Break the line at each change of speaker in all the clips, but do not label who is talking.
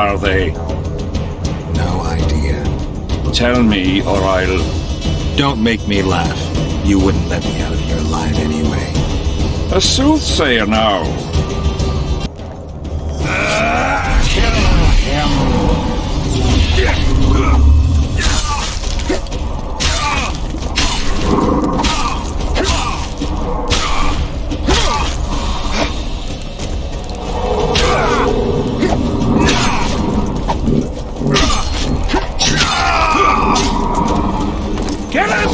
are they?
No idea.
Tell me, or I'll...
Don't make me laugh. You wouldn't let me out of here alive anyway.
A soothsayer now. Kill him. Get it!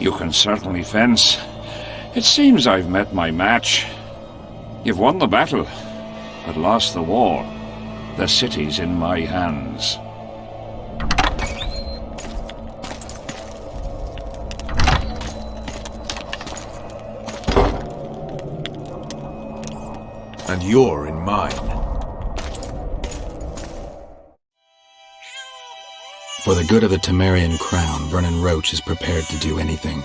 You can certainly fence. It seems I've met my match. You've won the battle, but lost the war. The city's in my hands.
And you're in mine.
For the good of the Temerian crown, Vernon Roche is prepared to do anything.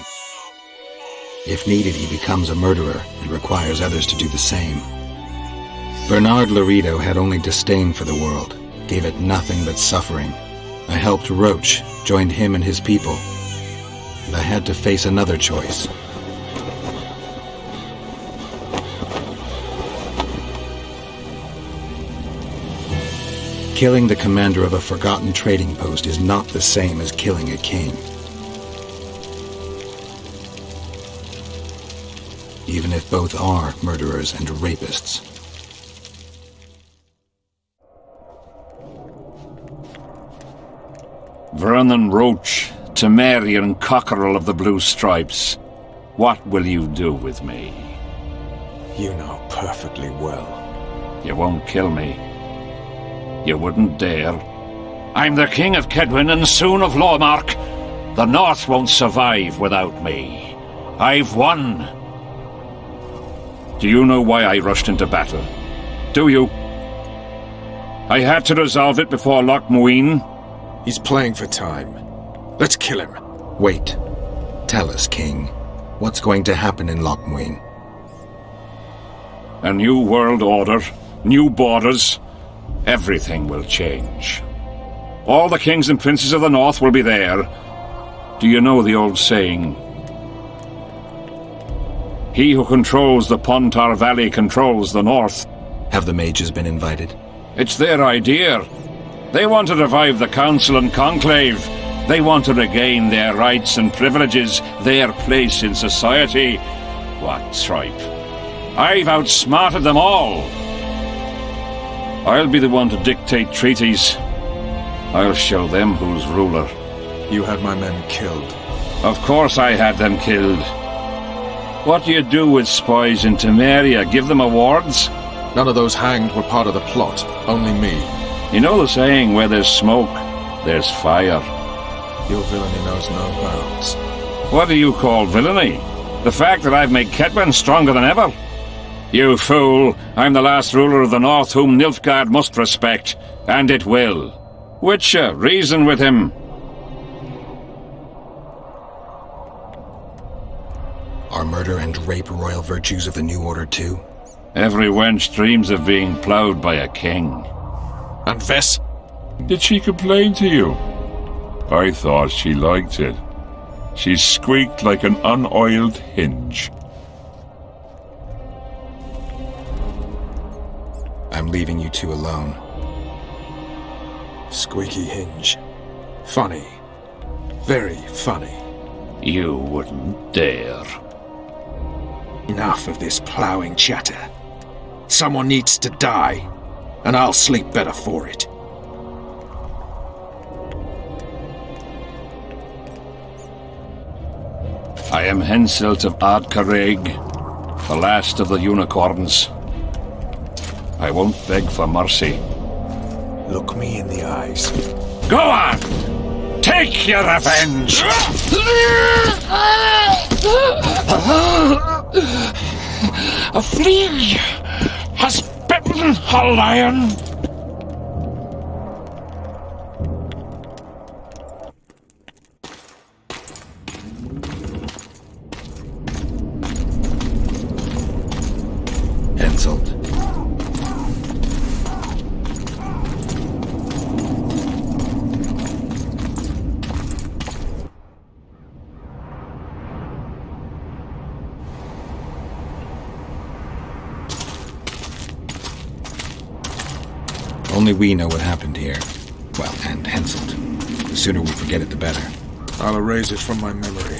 If needed, he becomes a murderer and requires others to do the same. Bernard Laredo had only disdain for the world, gave it nothing but suffering. I helped Roche, joined him and his people, and I had to face another choice. Killing the commander of a forgotten trading post is not the same as killing a king. Even if both are murderers and rapists.
Vernon Roche, Temerian cockerel of the Blue Stripes. What will you do with me?
You know perfectly well.
You won't kill me. You wouldn't dare. I'm the King of Kedwin and soon of Lawmark. The North won't survive without me. I've won. Do you know why I rushed into battle? Do you? I had to resolve it before Loc Muine.
He's playing for time. Let's kill him.
Wait. Tell us, King. What's going to happen in Loc Muine?
A new world order, new borders. Everything will change. All the kings and princes of the North will be there. Do you know the old saying? He who controls the Pontar Valley controls the North.
Have the mages been invited?
It's their idea. They want to revive the Council and Conclave. They want to regain their rights and privileges, their place in society. What tripe? I've outsmarted them all. I'll be the one to dictate treaties. I'll show them who's ruler.
You had my men killed.
Of course I had them killed. What do you do with spies in Temeria? Give them awards?
None of those hanged were part of the plot. Only me.
You know the saying, where there's smoke, there's fire.
Your villainy knows no bounds.
What do you call villainy? The fact that I've made Kedwin stronger than ever? You fool! I'm the last ruler of the North whom Nilfgaard must respect, and it will. Witcher, reason with him.
Are murder and rape royal virtues of the New Order too?
Every wench dreams of being ploughed by a king.
And Vess?
Did she complain to you? I thought she liked it. She squeaked like an unoiled hinge.
I'm leaving you two alone.
Squeaky hinge. Funny. Very funny.
You wouldn't dare.
Enough of this ploughing chatter. Someone needs to die, and I'll sleep better for it.
I am Henselt of Ardcarreg, the last of the unicorns. I won't beg for mercy.
Look me in the eyes.
Go on! Take your revenge! A flea has bitten a lion.
Henselt. Only we know what happened here. Well, and Henselt. The sooner we forget it, the better.
I'll erase it from my memory.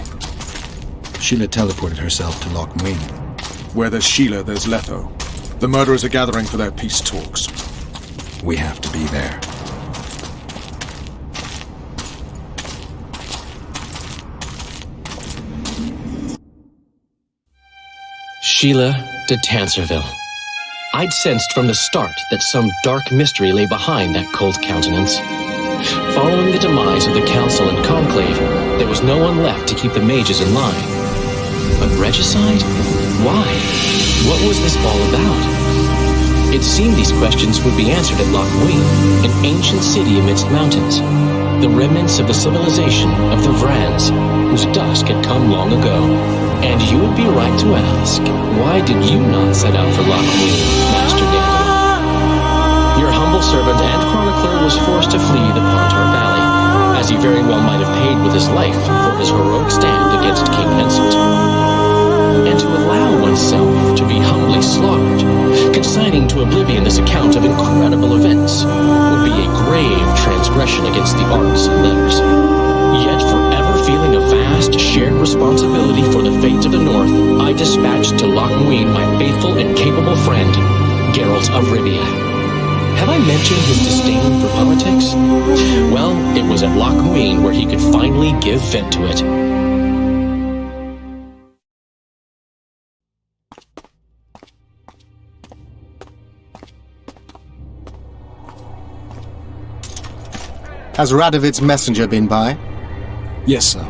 Sheila teleported herself to Loc Muine.
Where there's Sheila, there's Letho. The murderers are gathering for their peace talks.
We have to be there.
Sheila de Tanserville. I'd sensed from the start that some dark mystery lay behind that cold countenance. Following the demise of the Council and Conclave, there was no one left to keep the mages in line. But regicide? Why? What was this all about? It seemed these questions would be answered at Loc Muine, an ancient city amidst mountains, the remnants of the civilization of the Vrans, whose dusk had come long ago. And you would be right to ask, why did you not set out for Loc Muine, Master Gandalf? Your humble servant and chronicler was forced to flee the Pontar Valley, as he very well might have paid with his life for his heroic stand against King Henselt. And to allow oneself to be humbly slaughtered, consigning to oblivion this account of incredible events, would be a grave transgression against the arts and letters. Yet forever feeling a vast shared responsibility for the fate of the North, I dispatched to Loc Muine my faithful and capable friend, Geralt of Rivia. Have I mentioned his disdain for politics? Well, it was at Loc Muine where he could finally give vent to it.
Has Radovid's messenger been by?
Yes, sir.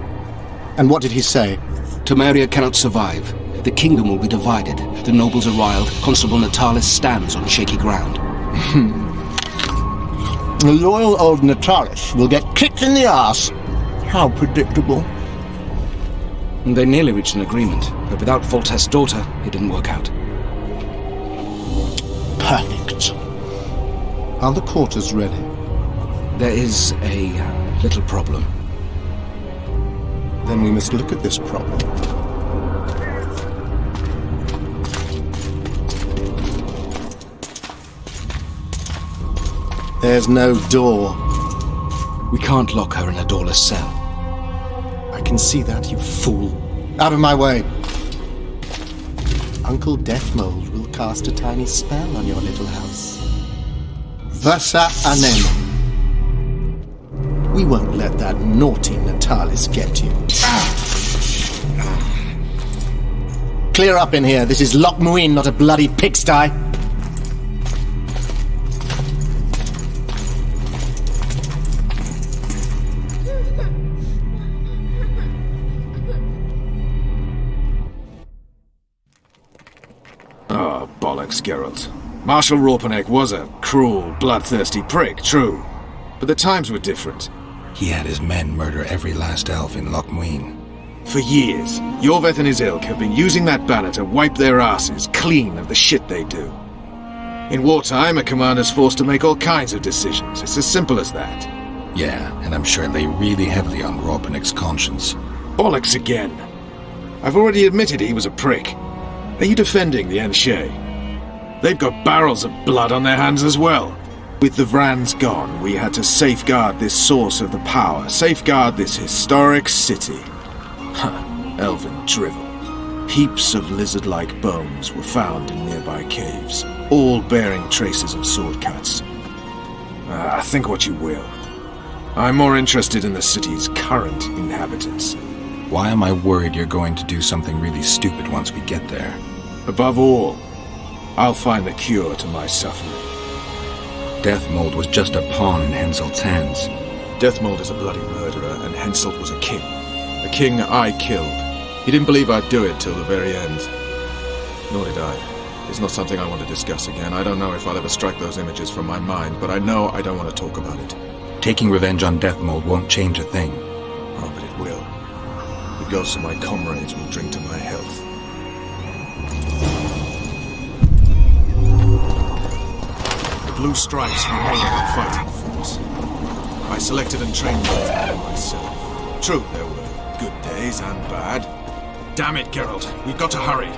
And what did he say?
Temeria cannot survive. The kingdom will be divided. The nobles are riled. Constable Natalis stands on shaky ground.
The loyal old Natalis will get kicked in the arse. How predictable.
They nearly reached an agreement, but without Foltest's daughter, it didn't work out.
Perfect. Are the quarters ready?
There is a little problem.
Then we must look at this problem. There's no door.
We can't lock her in a doorless cell.
I can see that, you fool. Out of my way. Uncle Deathmold will cast a tiny spell on your little house. Versa Anem. We won't let that naughty Natalis get you. Clear up in here. This is Loc Muine, not a bloody pigsty.
Oh, bollocks, Geralt. Marshal Raupenek was a cruel, bloodthirsty prick, true. But the times were different.
He had his men murder every last elf in Loc Muine.
For years, Yorveth and his ilk have been using that banner to wipe their asses clean of the shit they do. In wartime, a commander's forced to make all kinds of decisions. It's as simple as that.
Yeah, and I'm sure it lay really heavily on Raupenek's conscience.
Bollocks again. I've already admitted he was a prick. Are you defending the Anshe? They've got barrels of blood on their hands as well. With the Vrans gone, we had to safeguard this source of the power, safeguard this historic city. Elven drivel. Heaps of lizard-like bones were found in nearby caves, all bearing traces of sword cuts. Think what you will. I'm more interested in the city's current inhabitants.
Why am I worried you're going to do something really stupid once we get there?
Above all, I'll find the cure to my suffering.
Deathmold was just a pawn in Henselt's hands.
Deathmold is a bloody murderer, and Henselt was a king. A king I killed. He didn't believe I'd do it till the very end. Nor did I. It's not something I want to discuss again. I don't know if I'll ever strike those images from my mind, but I know I don't want to talk about it.
Taking revenge on Deathmold won't change a thing.
Oh, but it will. The ghosts of my comrades will drink to my health. The Blue Stripes remain a fighting force. I selected and trained them myself. True, there were good days and bad. Damn it, Geralt. We've got to hurry.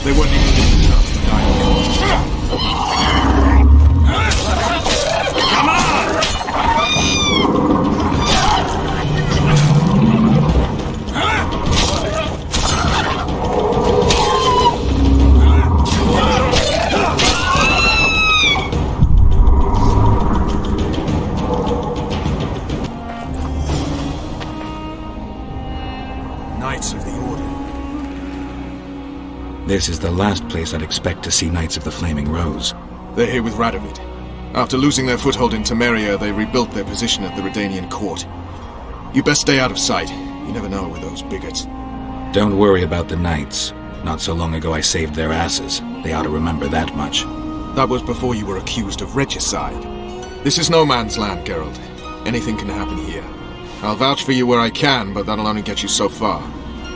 They weren't even given a chance to guide me.
Come on!
Knights of the Order.
This is the last place I'd expect to see Knights of the Flaming Rose.
They're here with Radovid. After losing their foothold in Temeria, they rebuilt their position at the Redanian court. You best stay out of sight. You never know with those bigots.
Don't worry about the Knights. Not so long ago I saved their asses. They ought to remember that much.
That was before you were accused of regicide. This is no man's land, Geralt. Anything can happen here. I'll vouch for you where I can, but that'll only get you so far.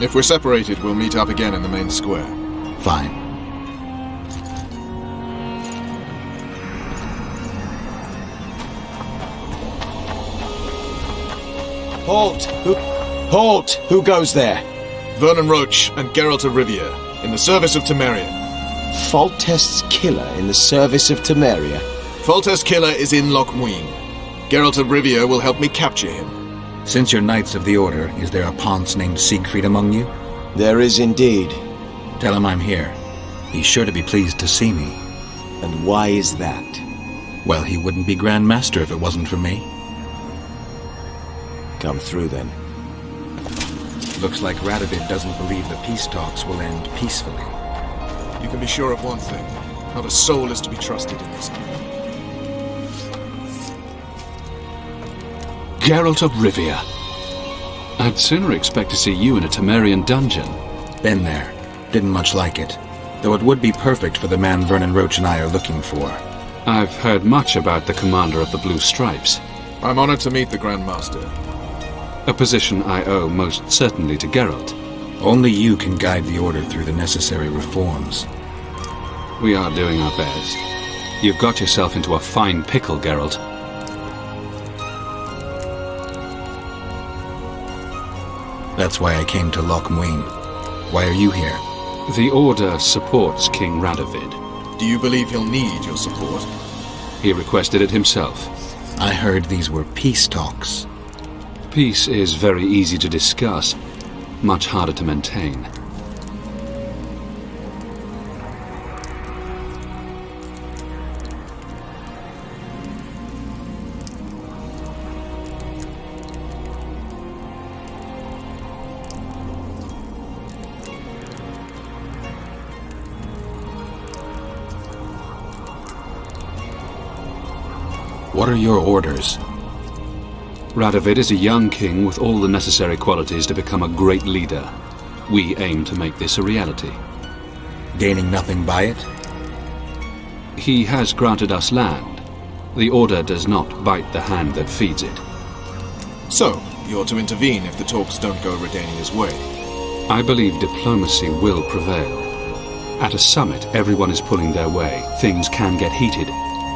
If we're separated, we'll meet up again in the main square.
Fine.
Halt! Halt! Who goes there?
Vernon Roche and Geralt of Rivia, in the service of Temeria.
Foltest's killer in the service of Temeria.
Foltest's killer is in Loc Muine. Geralt of Rivia will help me capture him.
Since you're Knights of the Order, is there a Ponce named Siegfried among you?
There is indeed.
Tell him I'm here. He's sure to be pleased to see me.
And why is that?
Well, he wouldn't be Grand Master if it wasn't for me.
Come through then.
Looks like Radovid doesn't believe the peace talks will end peacefully.
You can be sure of one thing. Not a soul is to be trusted in this.
Geralt of Rivia. I'd sooner expect to see you in a Temerian dungeon.
Been there. Didn't much like it. Though it would be perfect for the man Vernon Roche and I are looking for.
I've heard much about the commander of the Blue Stripes.
I'm honored to meet the Grand Master.
A position I owe most certainly to Geralt.
Only you can guide the Order through the necessary reforms.
We are doing our best. You've got yourself into a fine pickle, Geralt.
That's why I came to Loc Muine. Why are you here?
The Order supports King Radovid.
Do you believe he'll need your support?
He requested it himself.
I heard these were peace talks.
Peace is very easy to discuss, much harder to maintain.
What are your orders?
Radovid is a young king with all the necessary qualities to become a great leader. We aim to make this a reality.
Gaining nothing by it?
He has granted us land. The Order does not bite the hand that feeds it.
So, you're to intervene if the talks don't go Redania's way.
I believe diplomacy will prevail. At a summit, everyone is pulling their way. Things can get heated.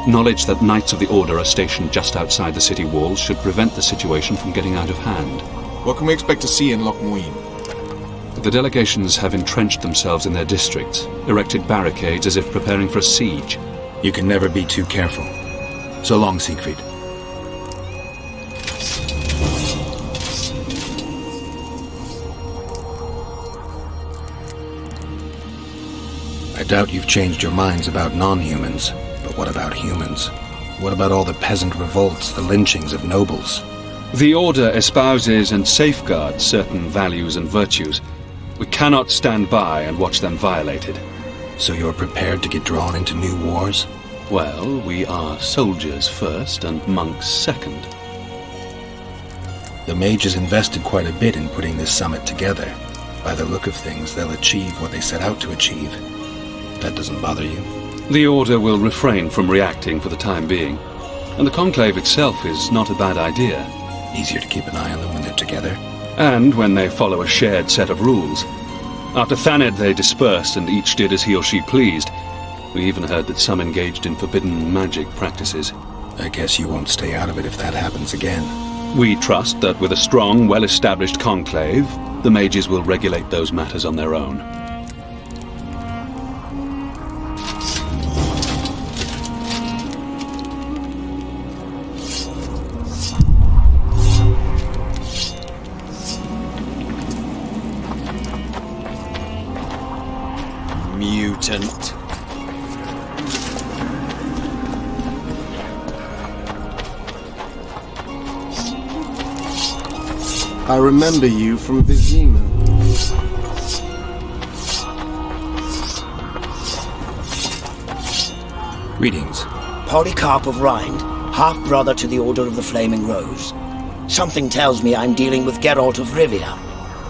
Knowledge that Knights of the Order are stationed just outside the city walls should prevent the situation from getting out of hand.
What can we expect to see in Loc Muine?
The delegations have entrenched themselves in their districts, erected barricades as if preparing for a siege.
You can never be too careful. So long, Siegfried. I doubt you've changed your minds about non-humans, but what about humans? What about all the peasant revolts, the lynchings of nobles?
The Order espouses and safeguards certain values and virtues. We cannot stand by and watch them violated.
So you're prepared to get drawn into new wars?
Well, we are soldiers first and monks second.
The mages invested quite a bit in putting this summit together. By the look of things, they'll achieve what they set out to achieve. That doesn't bother you?
The Order will refrain from reacting for the time being. And the Conclave itself is not a bad idea.
Easier to keep an eye on them when they're together.
And when they follow a shared set of rules. After Thanedd they dispersed and each did as he or she pleased. We even heard that some engaged in forbidden magic practices.
I guess you won't stay out of it if that happens again.
We trust that with a strong, well-established conclave, the mages will regulate those matters on their own.
Mutant. I remember you from Vizima.
Greetings.
Polycarp of Rind, half-brother to the Order of the Flaming Rose. Something tells me I'm dealing with Geralt of Rivia.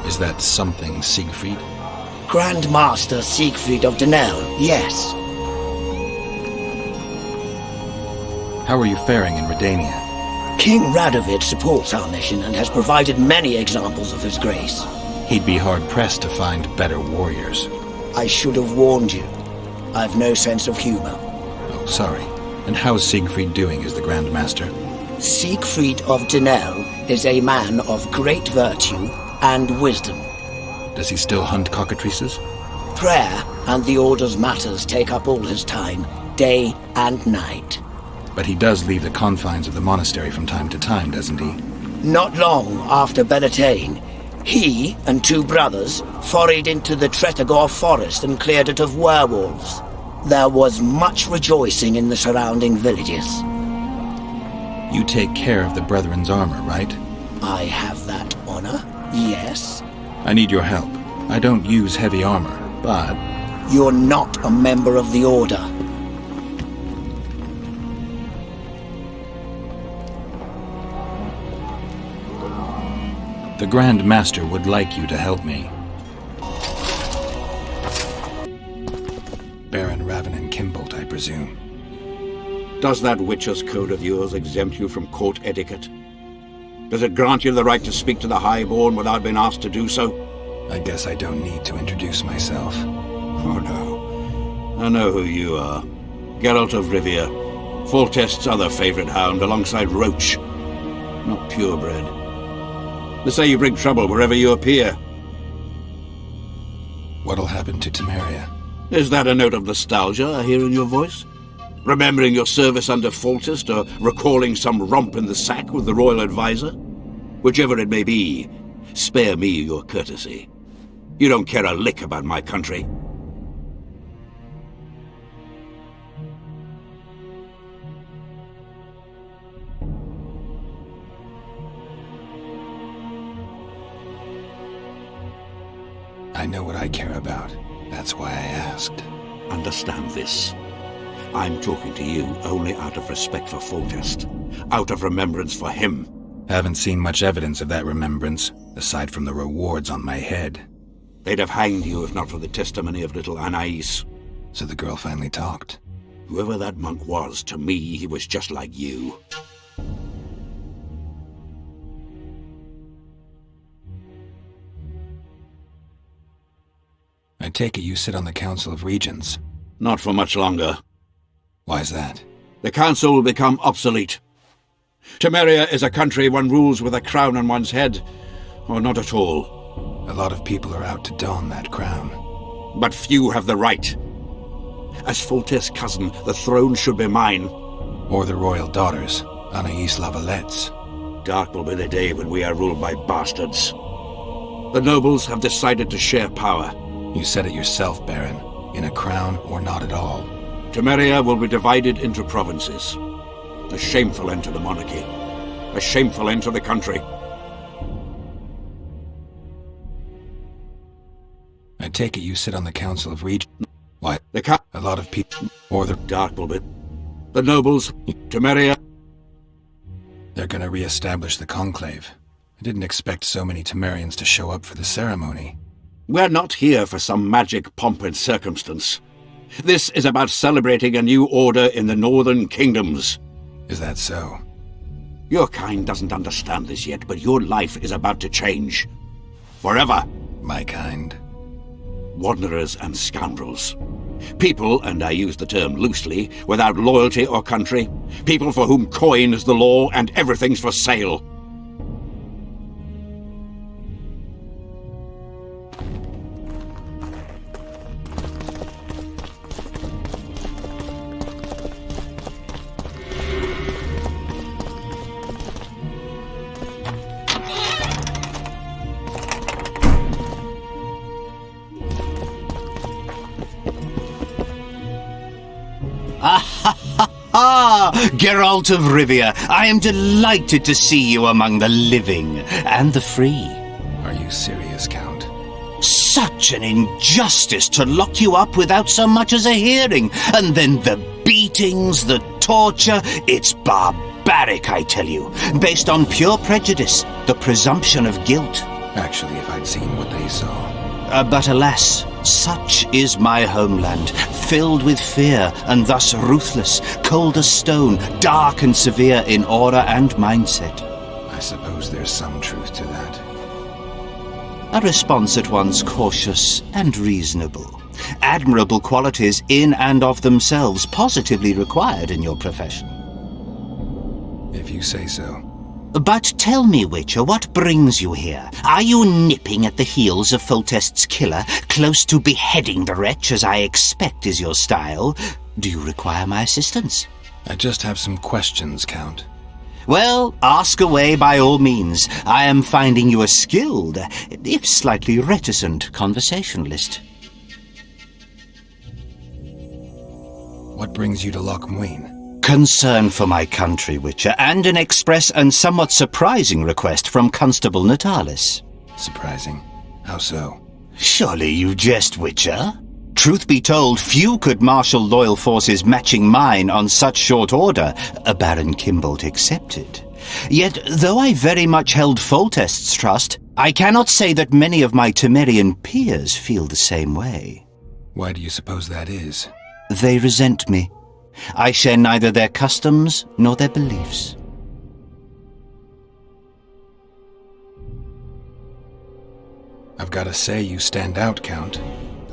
Is that something Siegfried?
Grand Master Siegfried of Denel, yes.
How are you faring in Redania?
King Radovid supports our mission and has provided many examples of his grace.
He'd be hard-pressed to find better warriors.
I should have warned you. I've no sense of humor.
Oh, sorry. And how's Siegfried doing as the Grand Master?
Siegfried of Denel is a man of great virtue and wisdom.
Does he still hunt cockatrices?
Prayer and the Order's matters take up all his time, day and night.
But he does leave the confines of the monastery from time to time, doesn't he?
Not long after Beltane, he and two brothers forayed into the Tretogor forest and cleared it of werewolves. There was much rejoicing in the surrounding villages.
You take care of the Brethren's armor, right?
I have that honor, yes.
I need your help. I don't use heavy armor, but...
You're not a member of the Order.
The Grand Master would like you to help me. Baron Raven Kimbolt, I presume.
Does that Witcher's Code of yours exempt you from court etiquette? Does it grant you the right to speak to the Highborn without being asked to do so?
I guess I don't need to introduce myself.
Oh no. I know who you are. Geralt of Rivia. Foltest's other favorite hound alongside Roach. Not purebred. They say you bring trouble wherever you appear.
What'll happen to Temeria?
Is that a note of nostalgia I hear in your voice? Remembering your service under Foltest, or recalling some romp in the sack with the royal advisor? Whichever it may be, spare me your courtesy. You don't care a lick about my country.
I know what I care about. That's why I asked.
Understand this. I'm talking to you only out of respect for Foltest. Out of remembrance for him.
Haven't seen much evidence of that remembrance, aside from the rewards on my head.
They'd have hanged you if not for the testimony of little Anais.
So the girl finally talked.
Whoever that monk was, to me, he was just like you.
I take it you sit on the Council of Regents.
Not for much longer.
Why's that?
The council will become obsolete. Temeria is a country one rules with a crown on one's head, or not at all.
A lot of people are out to don that crown.
But few have the right. As Foltest's cousin, the throne should be mine.
Or the royal daughters, Anais Lavallette's.
Dark will be the day when we are ruled by bastards. The nobles have decided to share power.
You said it yourself, Baron. In a crown or not at all.
Temeria will be divided into provinces. A shameful end to the monarchy. A shameful end to the country.
I take it you sit on the Council of Regents. Why? A lot of people. Or the
Dark will be. The nobles, Temeria.
They're gonna re-establish the Conclave. I didn't expect so many Temerians to show up for the ceremony.
We're not here for some magic pomp and circumstance. This is about celebrating a new order in the northern kingdoms.
Is that so?
Your kind doesn't understand this yet, but your life is about to change. Forever.
My kind?
Wanderers and scoundrels. People, and I use the term loosely, without loyalty or country. People for whom coin is the law and everything's for sale.
Geralt of Rivia, I am delighted to see you among the living and the free.
Are you serious, Count?
Such an injustice to lock you up without so much as a hearing, and then the beatings, the torture, it's barbaric, I tell you, based on pure prejudice, the presumption of guilt.
Actually, if I'd seen what they saw.
But alas, such is my homeland, filled with fear and thus ruthless, cold as stone, dark and severe in aura and mindset.
I suppose there's some truth to that.
A response at once cautious and reasonable. Admirable qualities in and of themselves positively required in your profession.
If you say so.
But tell me, Witcher, what brings you here? Are you nipping at the heels of Foltest's killer, close to beheading the wretch, as I expect is your style? Do you require my assistance?
I just have some questions, Count.
Well, ask away by all means. I am finding you a skilled, if slightly reticent, conversationalist.
What brings you to Loc Muine?
Concern for my country, Witcher, and an express and somewhat surprising request from Constable Natalis.
Surprising? How so?
Surely you jest, Witcher? Truth be told, few could marshal loyal forces matching mine on such short order, Baron Kimbolt excepted. Yet, though I very much held Foltest's trust, I cannot say that many of my Temerian peers feel the same way.
Why do you suppose that is?
They resent me. I share neither their customs nor their beliefs.
I've got to say you stand out, Count.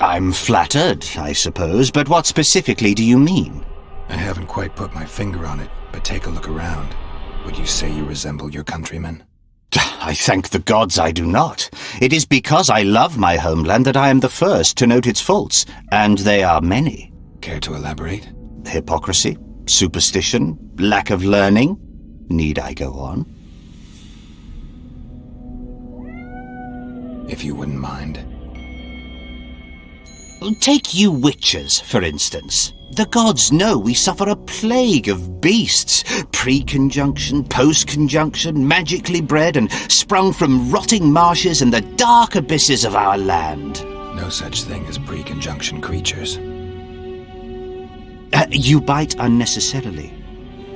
I'm flattered, I suppose, but what specifically do you mean?
I haven't quite put my finger on it, but take a look around. Would you say you resemble your countrymen?
I thank the gods I do not. It is because I love my homeland that I am the first to note its faults, and they are many.
Care to elaborate?
Hypocrisy, superstition, lack of learning. Need I go on?
If you wouldn't mind.
Take you witchers, for instance. The gods know we suffer a plague of beasts, pre-conjunction, post-conjunction, magically bred and sprung from rotting marshes and the dark abysses of our land.
No such thing as pre-conjunction creatures.
You bite unnecessarily.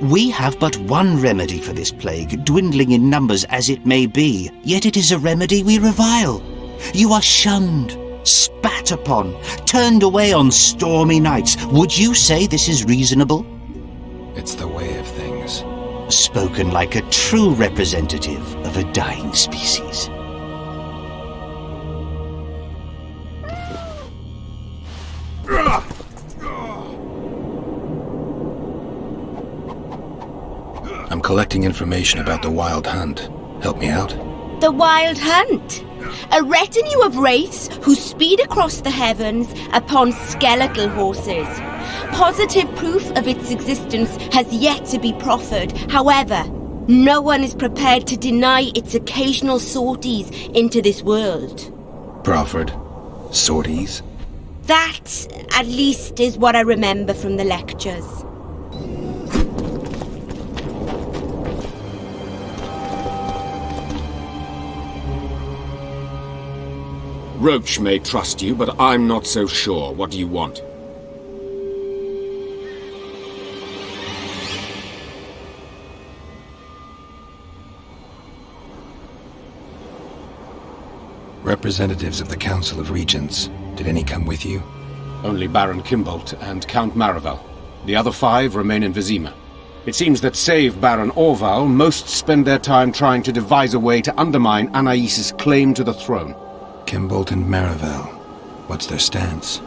We have but one remedy for this plague, dwindling in numbers as it may be, yet it is a remedy we revile. You are shunned, spat upon, turned away on stormy nights. Would you say this is reasonable?
It's the way of things.
Spoken like a true representative of a dying species.
I'm collecting information about the Wild Hunt. Help me out?
The Wild Hunt? A retinue of wraiths who speed across the heavens upon skeletal horses. Positive proof of its existence has yet to be proffered. However, no one is prepared to deny its occasional sorties into this world.
Proffered? Sorties?
That, at least, is what I remember from the lectures.
Roach may trust you, but I'm not so sure. What do you want?
Representatives of the Council of Regents. Did any come with you?
Only Baron Kimbolt and Count Maravel. The other 5 remain in Vizima. It seems that save Baron Orval, most spend their time trying to devise a way to undermine Anais' claim to the throne.
Kimbolt and Maravel. What's their stance?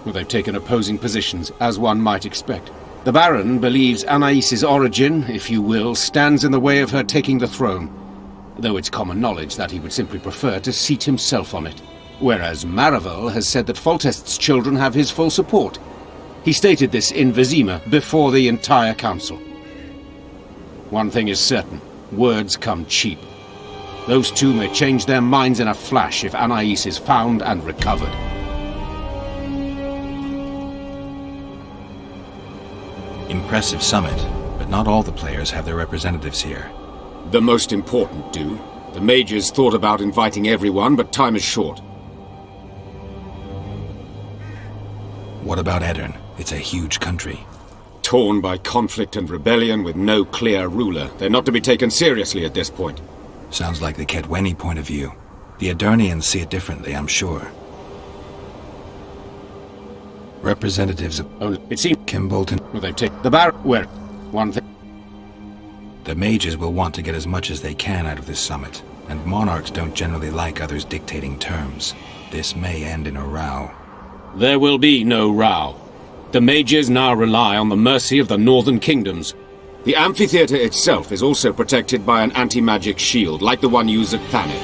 Well, they've taken opposing positions, as one might expect. The Baron believes Anais' origin, if you will, stands in the way of her taking the throne, though it's common knowledge that he would simply prefer to seat himself on it. Whereas Maravel has said that Foltest's children have his full support. He stated this in Vizima before the entire council. One thing is certain, words come cheap. Those two may change their minds in a flash if Anais is found and recovered.
Impressive summit, but not all the players have their representatives here.
The most important do. The mages thought about inviting everyone, but time is short.
What about Edirn? It's a huge country.
Torn by conflict and rebellion with no clear ruler. They're not to be taken seriously at this point.
Sounds like the Kedweni point of view. The Edirnians see it differently, I'm sure. Representatives of...
Oh, it seems...
Kimbolt and...
Well, they've taken... The Baron... Where? One thing...
The mages will want to get as much as they can out of this summit, and monarchs don't generally like others dictating terms. This may end in a row.
There will be no row. The mages now rely on the mercy of the northern kingdoms.
The amphitheater itself is also protected by an anti-magic shield, like the one used at Thanet.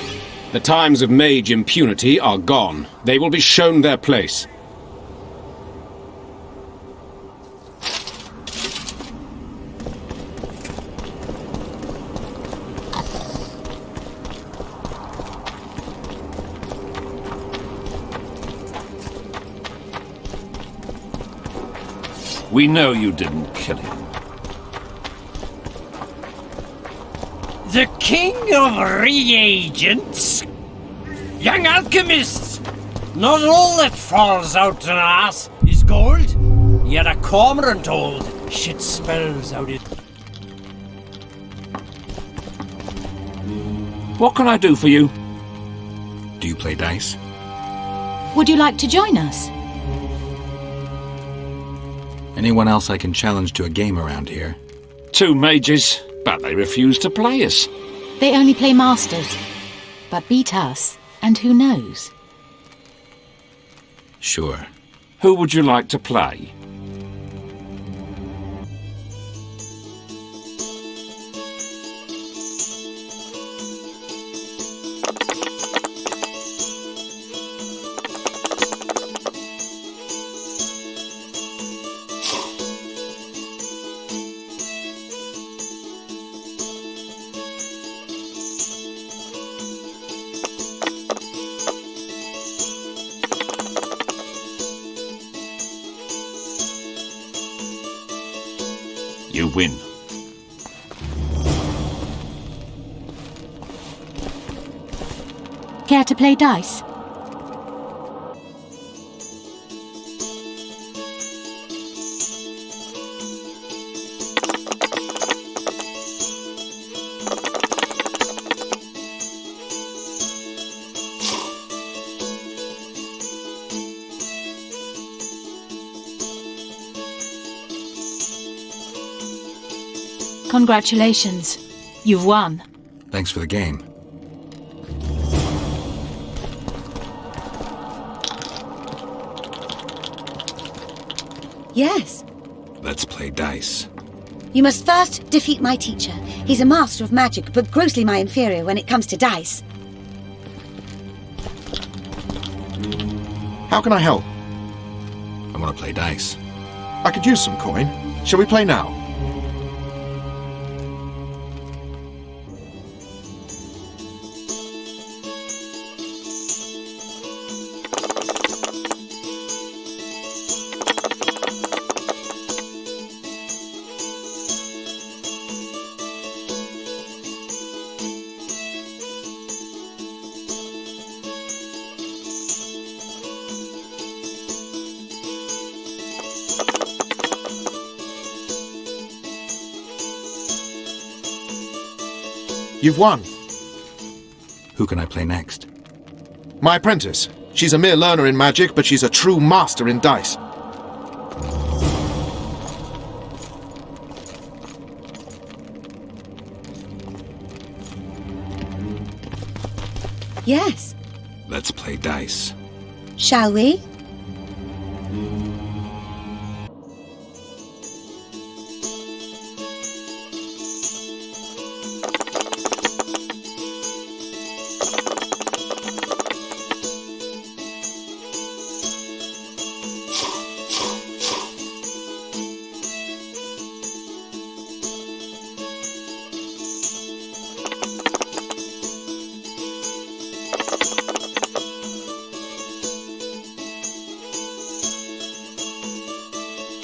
The times of mage impunity are gone. They will be shown their place.
We know you didn't kill him.
The king of reagents? Young alchemists! Not all that falls out an ass is gold. Yet a cormorant old shit spells out it.
What can I do for you?
Do you play dice?
Would you like to join us?
Anyone else I can challenge to a game around here?
2 mages, but they refuse to play us.
They only play masters. But beat us, and who knows?
Sure.
Who would you like to play? You win.
Care to play dice? Congratulations. You've won.
Thanks for the game.
Yes.
Let's play dice.
You must first defeat my teacher. He's a master of magic, but grossly my inferior when it comes to dice.
How can I help?
I want to play dice.
I could use some coin. Shall we play now? You've won.
Who can I play next?
My apprentice. She's a mere learner in magic, but she's a true master in dice.
Yes.
Let's play dice.
Shall we?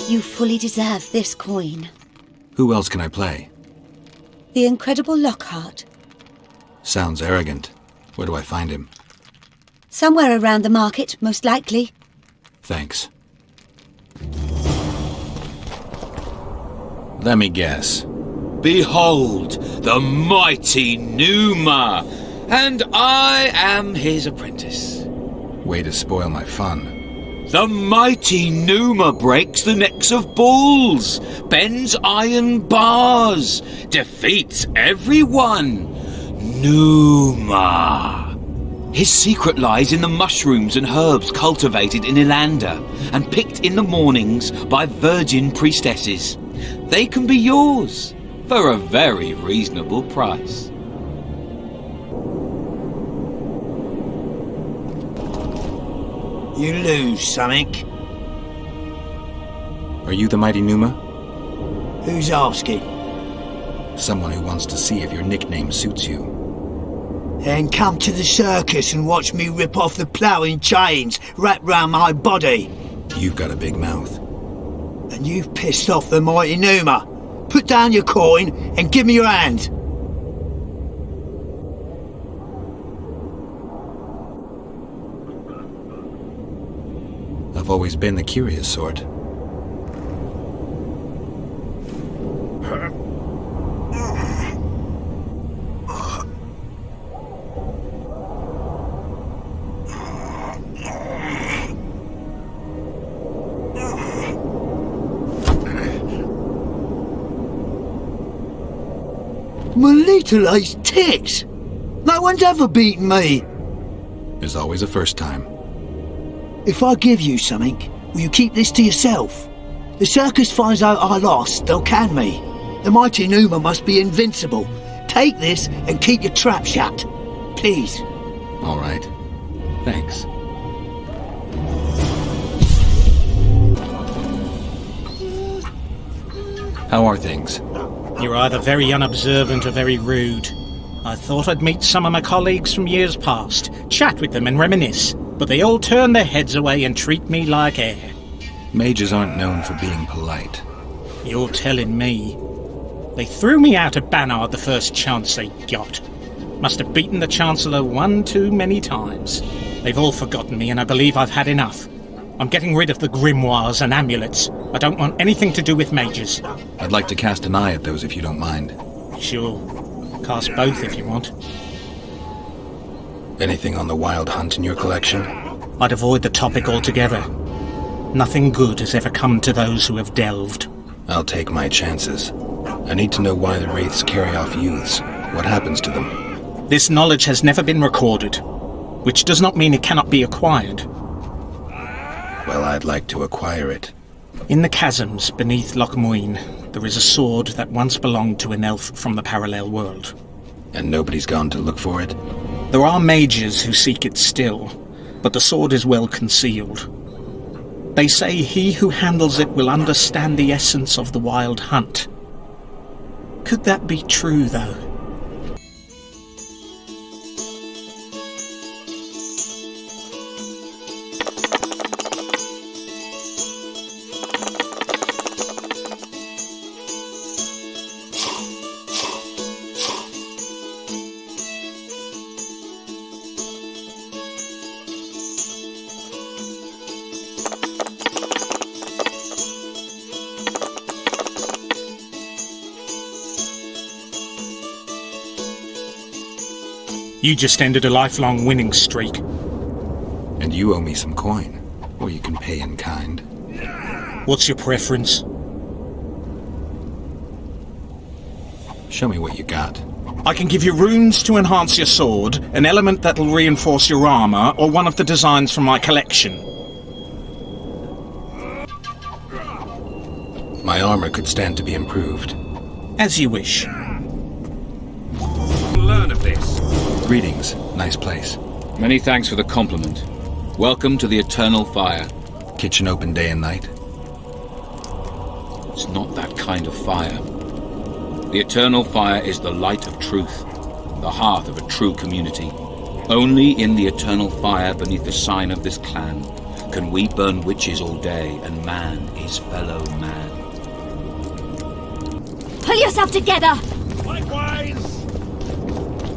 You fully deserve this coin.
Who else can I play?
The incredible Lockhart.
Sounds arrogant. Where do I find him?
Somewhere around the market, most likely.
Thanks. Let me guess.
Behold, the mighty Numa, and I am his apprentice.
Way to spoil my fun.
The mighty Numa breaks the necks of bulls, bends iron bars, defeats everyone. Numa. His secret lies in the mushrooms and herbs cultivated in Ilanda and picked in the mornings by virgin priestesses. They can be yours for a very reasonable price.
You lose, something.
Are you the mighty Numa?
Who's asking?
Someone who wants to see if your nickname suits you.
Then come to the circus and watch me rip off the ploughing chains wrapped round my body.
You've got a big mouth.
And you've pissed off the mighty Numa. Put down your coin and give me your hand.
I've always been the curious sort.
My little ace tits! No one's ever beaten me!
There's always a first time.
If I give you something, will you keep this to yourself? The circus finds out I lost, they'll can me. The mighty Numa must be invincible. Take this and keep your trap shut. Please.
All right. Thanks. How are things?
You're either very unobservant or very rude. I thought I'd meet some of my colleagues from years past, chat with them and reminisce, but they all turn their heads away and treat me like air.
Mages aren't known for being polite.
You're telling me. They threw me out of Banard the first chance they got. Must have beaten the Chancellor one too many times. They've all forgotten me and I believe I've had enough. I'm getting rid of the grimoires and amulets. I don't want anything to do with mages.
I'd like to cast an eye at those if you don't mind.
Sure. Cast both if you want.
Anything on the Wild Hunt in your collection?
I'd avoid the topic altogether. Nothing good has ever come to those who have delved.
I'll take my chances. I need to know why the Wraiths carry off youths. What happens to them?
This knowledge has never been recorded, which does not mean it cannot be acquired.
Well, I'd like to acquire it.
In the chasms beneath Loc Muine, there is a sword that once belonged to an elf from the parallel world.
And nobody's gone to look for it?
There are mages who seek it still, but the sword is well concealed. They say he who handles it will understand the essence of the wild hunt. Could that be true, though? You just ended a lifelong winning streak.
And you owe me some coin, or you can pay in kind.
What's your preference?
Show me what you got.
I can give you runes to enhance your sword, an element that'll reinforce your armor, or one of the designs from my collection.
My armor could stand to be improved.
As you wish.
Learn of this.
Greetings. Nice place.
Many thanks for the compliment. Welcome to the Eternal Fire.
Kitchen open day and night?
It's not that kind of fire. The Eternal Fire is the light of truth, the hearth of a true community. Only in the Eternal Fire beneath the sign of this clan can we burn witches all day and man is fellow man.
Pull yourself together!
Likewise!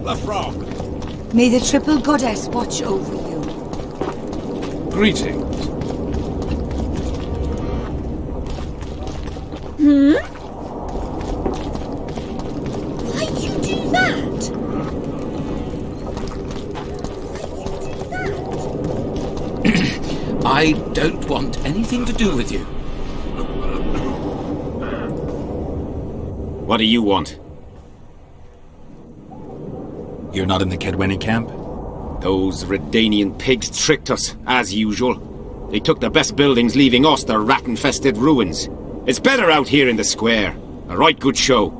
The frog.
May the triple goddess watch over you.
Greetings.
Why'd you do that?
I don't want anything to do with you.
What do you want?
You're not in the Kedweni camp?
Those Redanian pigs tricked us, as usual. They took the best buildings, leaving us the rat-infested ruins. It's better out here in the square. A right good show.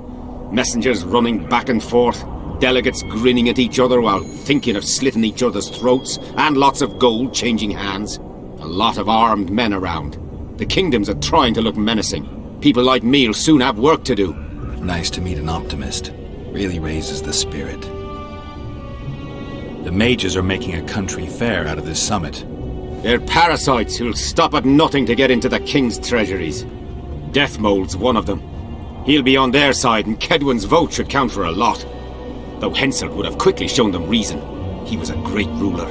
Messengers running back and forth, delegates grinning at each other while thinking of slitting each other's throats, and lots of gold changing hands. A lot of armed men around. The kingdoms are trying to look menacing. People like me'll soon have work to do.
Nice to meet an optimist. Really raises the spirit. The mages are making a country fair out of this summit.
They're parasites who'll stop at nothing to get into the king's treasuries. Deathmold's one of them. He'll be on their side, and Kedwen's vote should count for a lot. Though Henselt would have quickly shown them reason. He was a great ruler.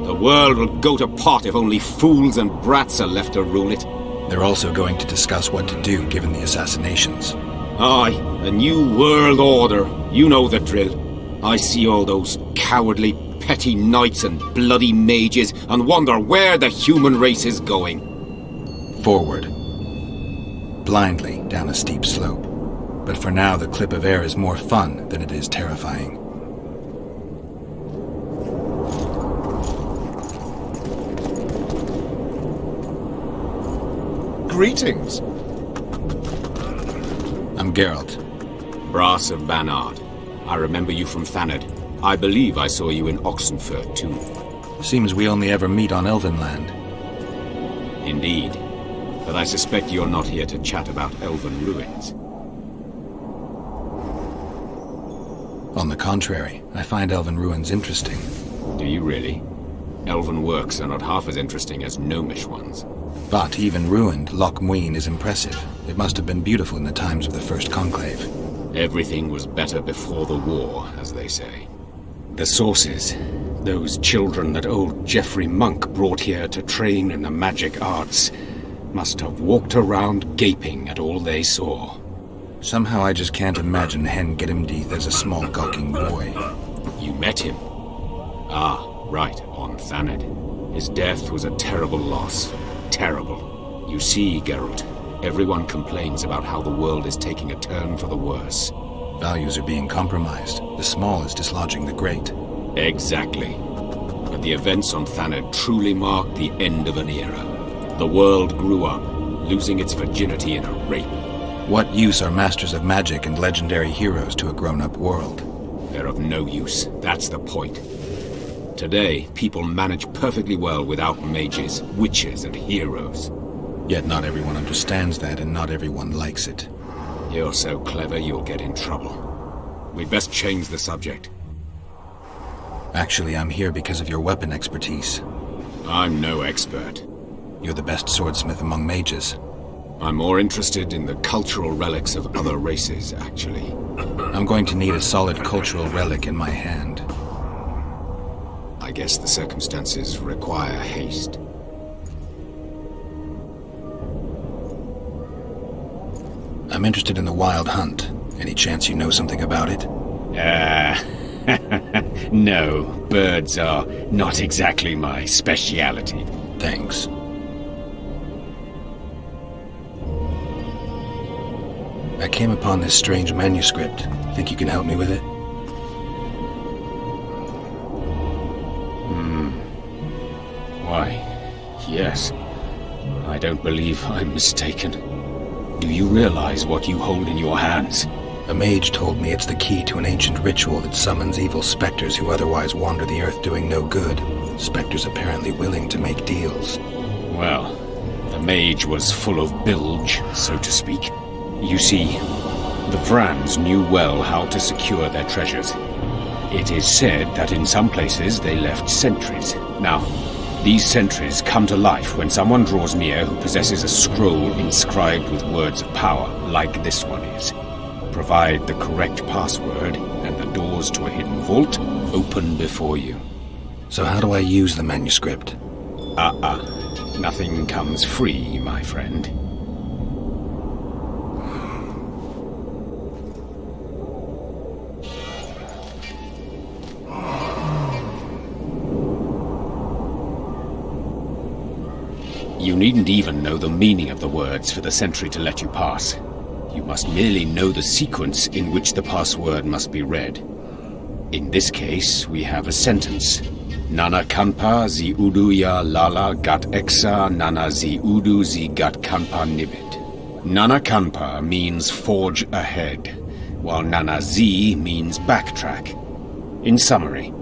The world will go to pot if only fools and brats are left to rule it.
They're also going to discuss what to do given the assassinations.
Aye, a new world order. You know the drill. I see all those cowardly, petty knights and bloody mages and wonder where the human race is going.
Forward. Blindly down a steep slope. But for now, the clip of air is more fun than it is terrifying.
Greetings.
I'm Geralt.
Brass of Banard. I remember you from Thanad. I believe I saw you in Oxenfurt, too.
Seems we only ever meet on Elvenland.
Indeed. But I suspect you're not here to chat about elven ruins.
On the contrary, I find elven ruins interesting.
Do you really? Elven works are not half as interesting as gnomish ones.
But even ruined, Loc Muine is impressive. It must have been beautiful in the times of the First Conclave.
Everything was better before the war, as they say. The sources, those children that old Geoffrey Monk brought here to train in the magic arts, must have walked around gaping at all they saw.
Somehow I just can't imagine Hen Gedimdeath as a small gawking boy.
You met him? Ah, right, on Thanad. His death was a terrible loss. Terrible. You see, Geralt, everyone complains about how the world is taking a turn for the worse.
Values are being compromised. The small is dislodging the great.
Exactly. But the events on Thanad truly marked the end of an era. The world grew up, losing its virginity in a rape.
What use are masters of magic and legendary heroes to a grown-up world?
They're of no use. That's the point. Today, people manage perfectly well without mages, witches, and heroes.
Yet not everyone understands that, and not everyone likes it.
You're so clever, you'll get in trouble. We'd best change the subject.
Actually, I'm here because of your weapon expertise.
I'm no expert.
You're the best swordsmith among mages.
I'm more interested in the cultural relics of other races, actually.
I'm going to need a solid cultural relic in my hand.
I guess the circumstances require haste.
I'm interested in the Wild Hunt. Any chance you know something about it?
No, birds are not exactly my speciality.
Thanks. I came upon this strange manuscript. Think you can help me with it?
Why, yes. I don't believe I'm mistaken. Do you realize what you hold in your hands?
A mage told me it's the key to an ancient ritual that summons evil specters who otherwise wander the earth doing no good. Specters apparently willing to make deals.
Well, the mage was full of bilge, so to speak. You see, the Vrans knew well how to secure their treasures. It is said that in some places they left sentries. Now, these sentries come to life when someone draws near who possesses a scroll inscribed with words of power, like this one is. Provide the correct password, and the doors to a hidden vault open before you.
So how do I use the manuscript?
Nothing comes free, my friend. You needn't even know the meaning of the words for the sentry to let you pass. You must merely know the sequence in which the password must be read. In this case, we have a sentence. Nana kanpa zi udu ya lala gat exa nana zi udu zi gat kanpa nibit. Nana kanpa means forge ahead, while nana zi means backtrack. In summary,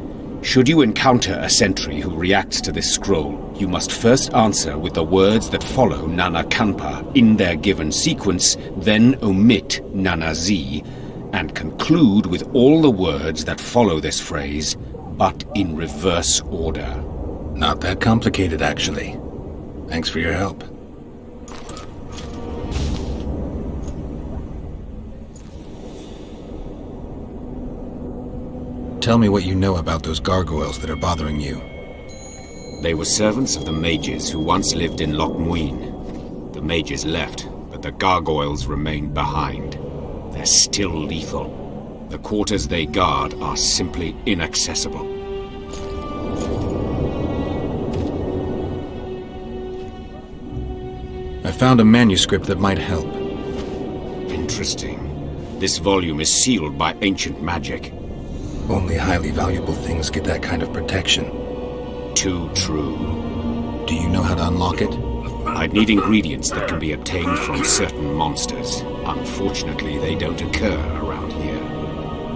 should you encounter a sentry who reacts to this scroll, you must first answer with the words that follow Nana Kanpa in their given sequence, then omit Nana Z, and conclude with all the words that follow this phrase, but in reverse order.
Not that complicated, actually. Thanks for your help. Tell me what you know about those gargoyles that are bothering you.
They were servants of the mages who once lived in Loc Muine. The mages left, but the gargoyles remained behind. They're still lethal. The quarters they guard are simply inaccessible.
I found a manuscript that might help.
Interesting. This volume is sealed by ancient magic.
Only highly valuable things get that kind of protection.
Too true.
Do you know how to unlock it?
I'd need ingredients that can be obtained from certain monsters. Unfortunately, they don't occur around here.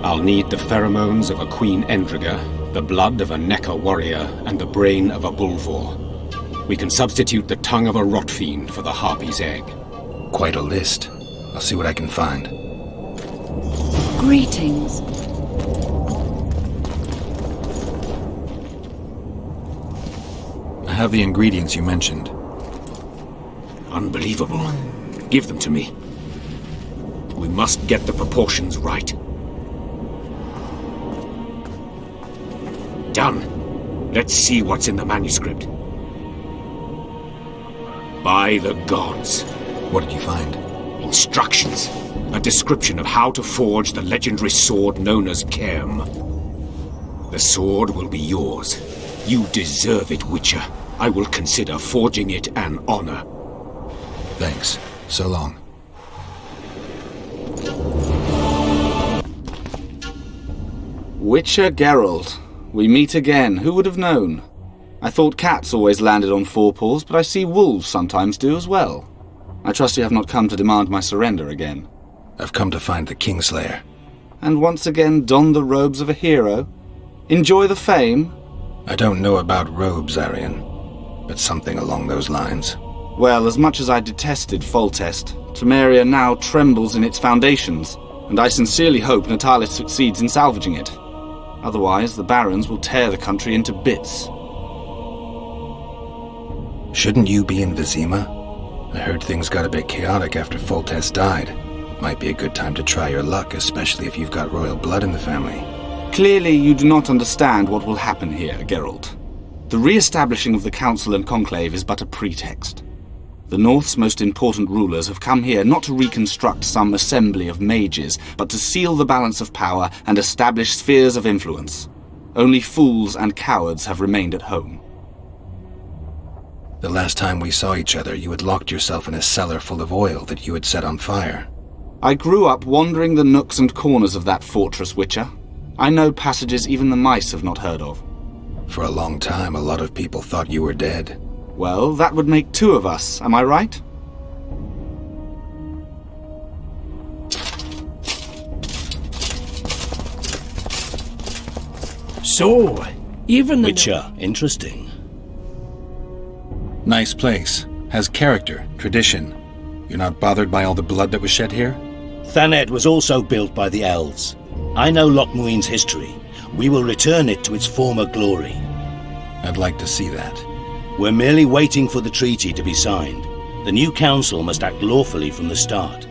I'll need the pheromones of a Queen Endriga, the blood of a Necker warrior, and the brain of a Bulvor. We can substitute the tongue of a rot fiend for the harpy's egg.
Quite a list. I'll see what I can find.
Greetings.
I have the ingredients you mentioned.
Unbelievable. Give them to me. We must get the proportions right. Done. Let's see what's in the manuscript. By the gods.
What did you find?
Instructions. A description of how to forge the legendary sword known as Kerm. The sword will be yours. You deserve it, Witcher. I will consider forging it an honor.
Thanks. So long.
Witcher Geralt. We meet again. Who would have known? I thought cats always landed on four paws, but I see wolves sometimes do as well. I trust you have not come to demand my surrender again.
I've come to find the Kingslayer.
And once again don the robes of a hero? Enjoy the fame?
I don't know about robes, Arian, but something along those lines.
Well, as much as I detested Foltest, Temeria now trembles in its foundations, and I sincerely hope Natalis succeeds in salvaging it. Otherwise, the barons will tear the country into bits.
Shouldn't you be in Vizima? I heard things got a bit chaotic after Foltest died. It might be a good time to try your luck, especially if you've got royal blood in the family.
Clearly, you do not understand what will happen here, Geralt. The re-establishing of the Council and Conclave is but a pretext. The North's most important rulers have come here not to reconstruct some assembly of mages, but to seal the balance of power and establish spheres of influence. Only fools and cowards have remained at home.
The last time we saw each other, you had locked yourself in a cellar full of oil that you had set on fire.
I grew up wandering the nooks and corners of that fortress, Witcher. I know passages even the mice have not heard of.
For a long time, a lot of people thought you were dead.
Well, that would make two of us, am I right?
So, even the Witcher, interesting.
Nice place. Has character, tradition. You're not bothered by all the blood that was shed here?
Thanet was also built by the elves. I know Loc Muine's history. We will return it to its former glory.
I'd like to see that.
We're merely waiting for the treaty to be signed. The new council must act lawfully from the start.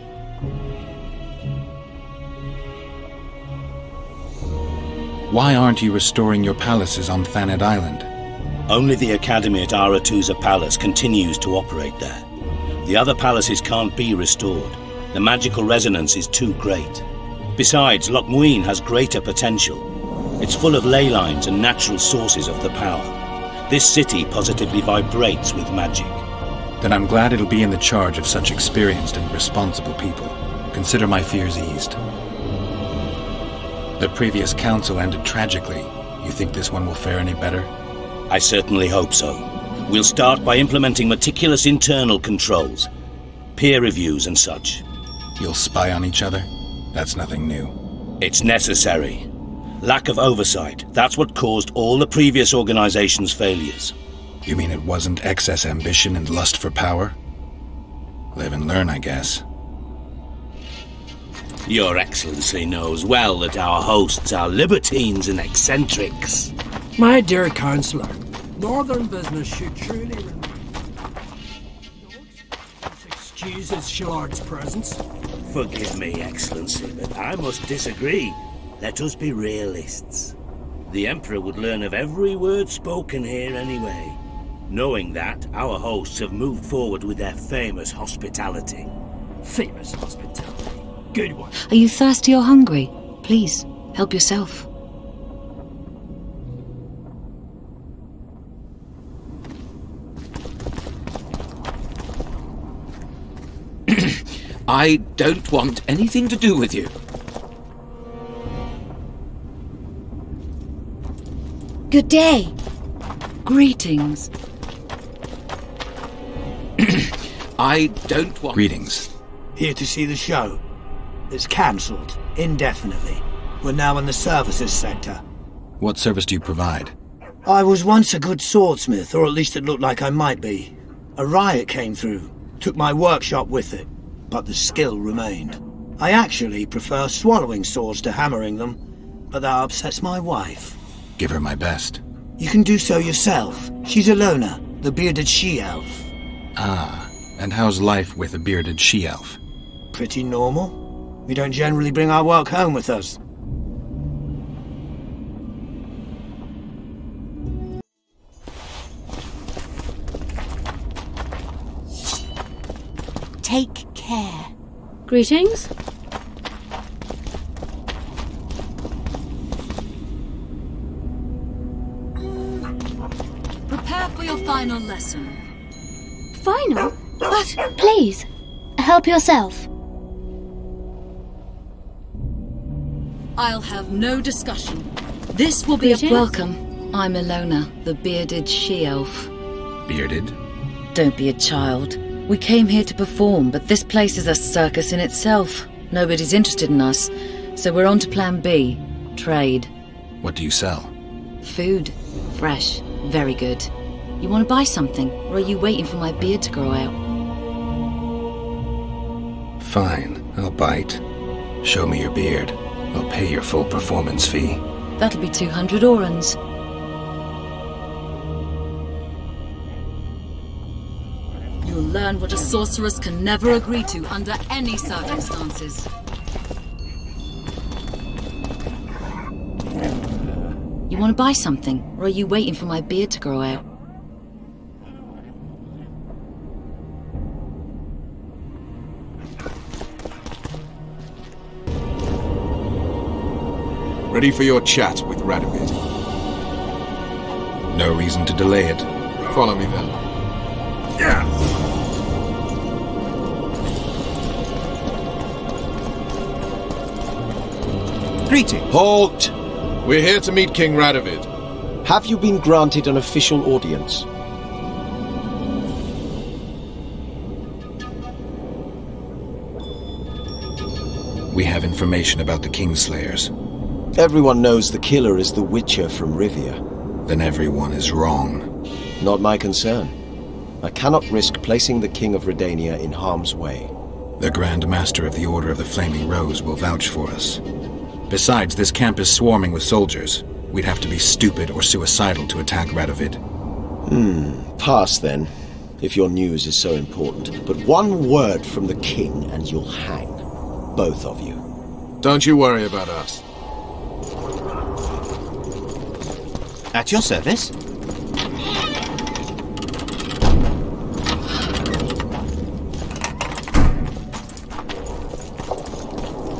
Why aren't you restoring your palaces on Thanet Island?
Only the Academy at Aratuza Palace continues to operate there. The other palaces can't be restored. The magical resonance is too great. Besides, Loc Muine has greater potential. It's full of ley lines and natural sources of the power. This city positively vibrates with magic.
Then I'm glad it'll be in the charge of such experienced and responsible people. Consider my fears eased. The previous council ended tragically. You think this one will fare any better?
I certainly hope so. We'll start by implementing meticulous internal controls, peer reviews and such.
You'll spy on each other? That's nothing new.
It's necessary. Lack of oversight, that's what caused all the previous organization's failures.
You mean it wasn't excess ambition and lust for power? Live and learn, I guess.
Your Excellency knows well that our hosts are libertines and eccentrics.
My dear Councillor, northern business should surely remain. Excuses Shillard's presence.
Forgive me, Excellency, but I must disagree. Let us be realists. The Emperor would learn of every word spoken here anyway. Knowing that, our hosts have moved forward with their famous hospitality.
Famous hospitality. Good one.
Are you thirsty or hungry? Please, help yourself.
I don't want anything to do with you.
Good day.
Greetings.
I don't want...
Greetings.
Here to see the show. It's cancelled, indefinitely. We're now in the services sector.
What service do you provide?
I was once a good swordsmith, or at least it looked like I might be. A riot came through, took my workshop with it, but the skill remained. I actually prefer swallowing swords to hammering them, but that upsets my wife.
Give her my best.
You can do so yourself. She's Alona, the bearded she-elf.
Ah, and how's life with a bearded she-elf?
Pretty normal. We don't generally bring our work home with us.
Take care.
Greetings.
Prepare for your final lesson.
Final?
But
Please, help yourself.
I'll have no discussion. This will be a...
Welcome. I'm Alona, the bearded she-elf.
Bearded?
Don't be a child. We came here to perform, but this place is a circus in itself. Nobody's interested in us, so we're on to plan B. Trade.
What do you sell?
Food. Fresh. Very good. You want to buy something, or are you waiting for my beard to grow out?
Fine, I'll bite. Show me your beard. I'll pay your full performance fee.
That'll be 200 orens. You'll learn what a sorceress can never agree to under any circumstances. You want to buy something, or are you waiting for my beard to grow out?
Ready for your chat with Radovid.
No reason to delay it.
Follow me then.
Greeting.
Halt! We're here to meet King Radovid.
Have you been granted an official audience?
We have information about the Kingslayers.
Everyone knows the killer is the Witcher from Rivia.
Then everyone is wrong.
Not my concern. I cannot risk placing the King of Redania in harm's way.
The Grand Master of the Order of the Flaming Rose will vouch for us. Besides, this camp is swarming with soldiers. We'd have to be stupid or suicidal to attack Radovid.
Pass then, if your news is so important. But one word from the King and you'll hang. Both of you.
Don't you worry about us.
At your service.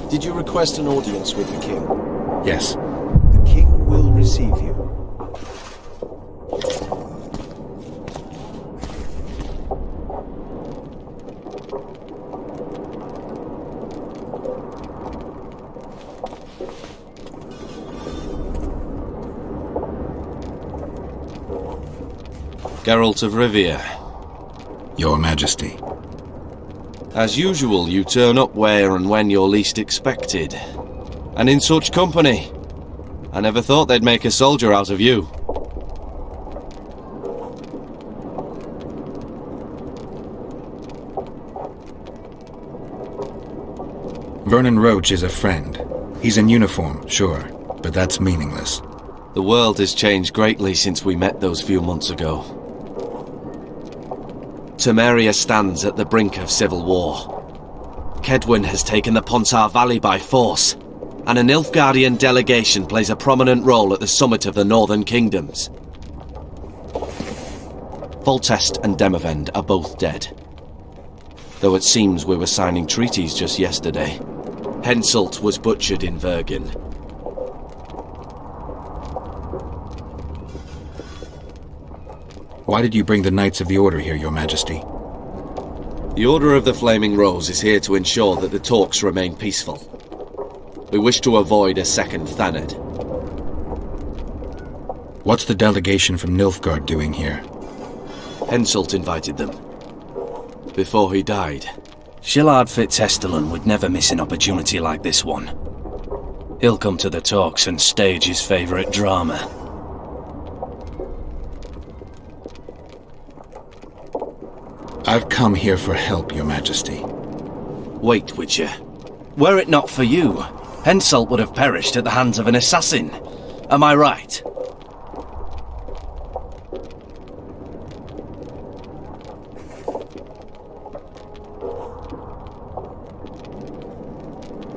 Did you request an audience with the King?
Yes.
The King will receive you.
Geralt of Rivia.
Your Majesty.
As usual, you turn up where and when you're least expected. And in such company. I never thought they'd make a soldier out of you.
Vernon Roach is a friend. He's in uniform, sure, but that's meaningless.
The world has changed greatly since we met those few months ago. Temeria stands at the brink of civil war. Kedwin has taken the Pontar Valley by force, and a Nilfgaardian delegation plays a prominent role at the summit of the Northern Kingdoms. Foltest and Demavend are both dead. Though it seems we were signing treaties just yesterday. Henselt was butchered in Vergen.
Why did you bring the Knights of the Order here, Your Majesty?
The Order of the Flaming Rose is here to ensure that the talks remain peaceful. We wish to avoid a second Thanedd.
What's the delegation from Nilfgaard doing here?
Henselt invited them. Before he died.
Shillard Fitzestelon would never miss an opportunity like this one. He'll come to the talks and stage his favourite drama.
I've come here for help, Your Majesty.
Wait, Witcher. Were it not for you, Henselt would have perished at the hands of an assassin. Am I right?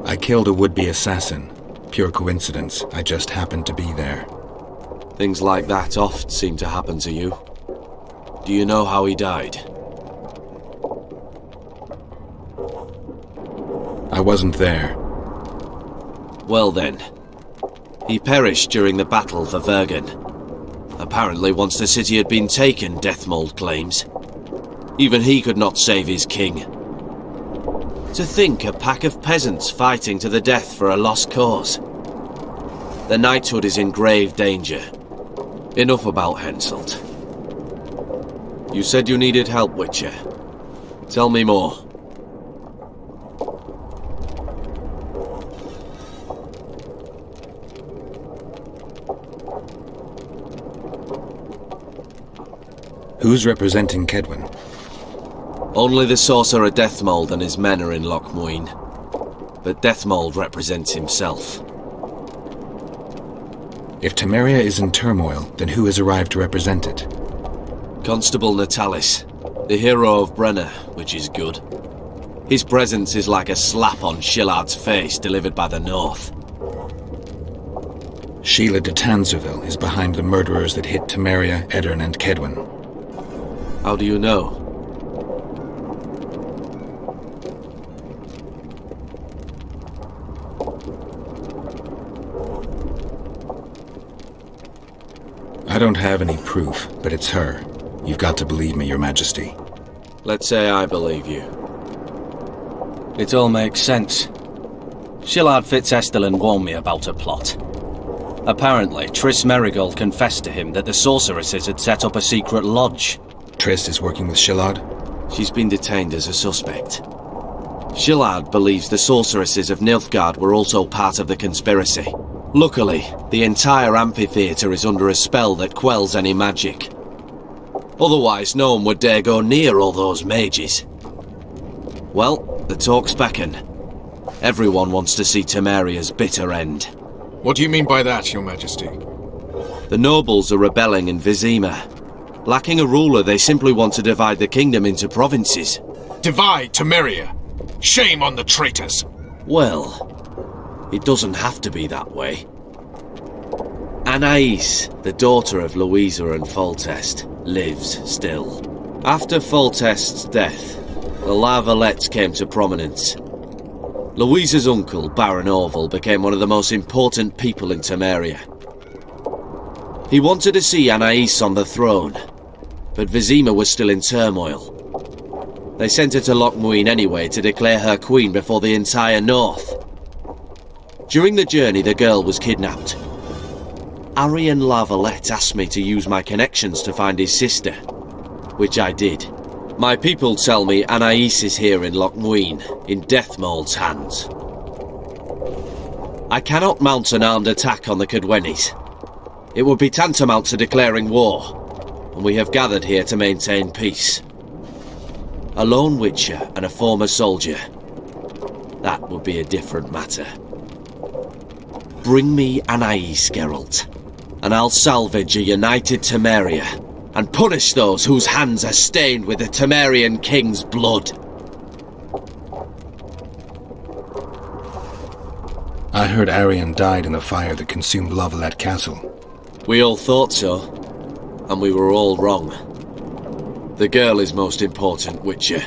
I killed a would-be assassin. Pure coincidence. I just happened to be there.
Things like that oft seem to happen to you. Do you know how he died?
I wasn't there.
Well then. He perished during the battle for Vergen. Apparently once the city had been taken, Deathmold claims. Even he could not save his king. To think a pack of peasants fighting to the death for a lost cause. The knighthood is in grave danger. Enough about Henselt. You said you needed help, Witcher. Tell me more.
Who's representing Kedwin?
Only the sorcerer Deathmold and his men are in Loc Muine. But Deathmold represents himself.
If Temeria is in turmoil, then who has arrived to represent it?
Constable Natalis, the hero of Brenner, which is good. His presence is like a slap on Shillard's face delivered by the North.
Sheila de Tanzerville is behind the murderers that hit Temeria, Eddern, and Kedwin.
How do you know?
I don't have any proof, but it's her. You've got to believe me, Your Majesty.
Let's say I believe you.
It all makes sense. Shillard Fitzestelin warned me about a plot. Apparently, Triss Merigold confessed to him that the sorceresses had set up a secret lodge.
Triss is working with Shillard?
She's been detained as a suspect. Shillard believes the sorceresses of Nilfgaard were also part of the conspiracy. Luckily, the entire amphitheatre is under a spell that quells any magic. Otherwise, no one would dare go near all those mages. Well, the talk's beckon. Everyone wants to see Temeria's bitter end.
What do you mean by that, Your Majesty?
The nobles are rebelling in Vizima. Lacking a ruler, they simply want to divide the kingdom into provinces.
Divide Temeria! Shame on the traitors!
Well, it doesn't have to be that way. Anais, the daughter of Louisa and Foltest, lives still. After Foltest's death, the La Valettes came to prominence. Louisa's uncle, Baron Orval, became one of the most important people in Temeria. He wanted to see Anais on the throne, but Vizima was still in turmoil. They sent her to Loc Muine anyway to declare her queen before the entire north. During the journey, the girl was kidnapped. Arian La Valette asked me to use my connections to find his sister, which I did. My people tell me Anais is here in Loc Muine, in Deathmold's hands. I cannot mount an armed attack on the Kedwenis. It would be tantamount to declaring war, and we have gathered here to maintain peace. A lone witcher and a former soldier. That would be a different matter. Bring me Anais, Geralt, and I'll salvage a united Temeria, and punish those whose hands are stained with the Temerian king's blood.
I heard Arian died in the fire that consumed La Valette Castle.
We all thought so, and we were all wrong. The girl is most important, Witcher.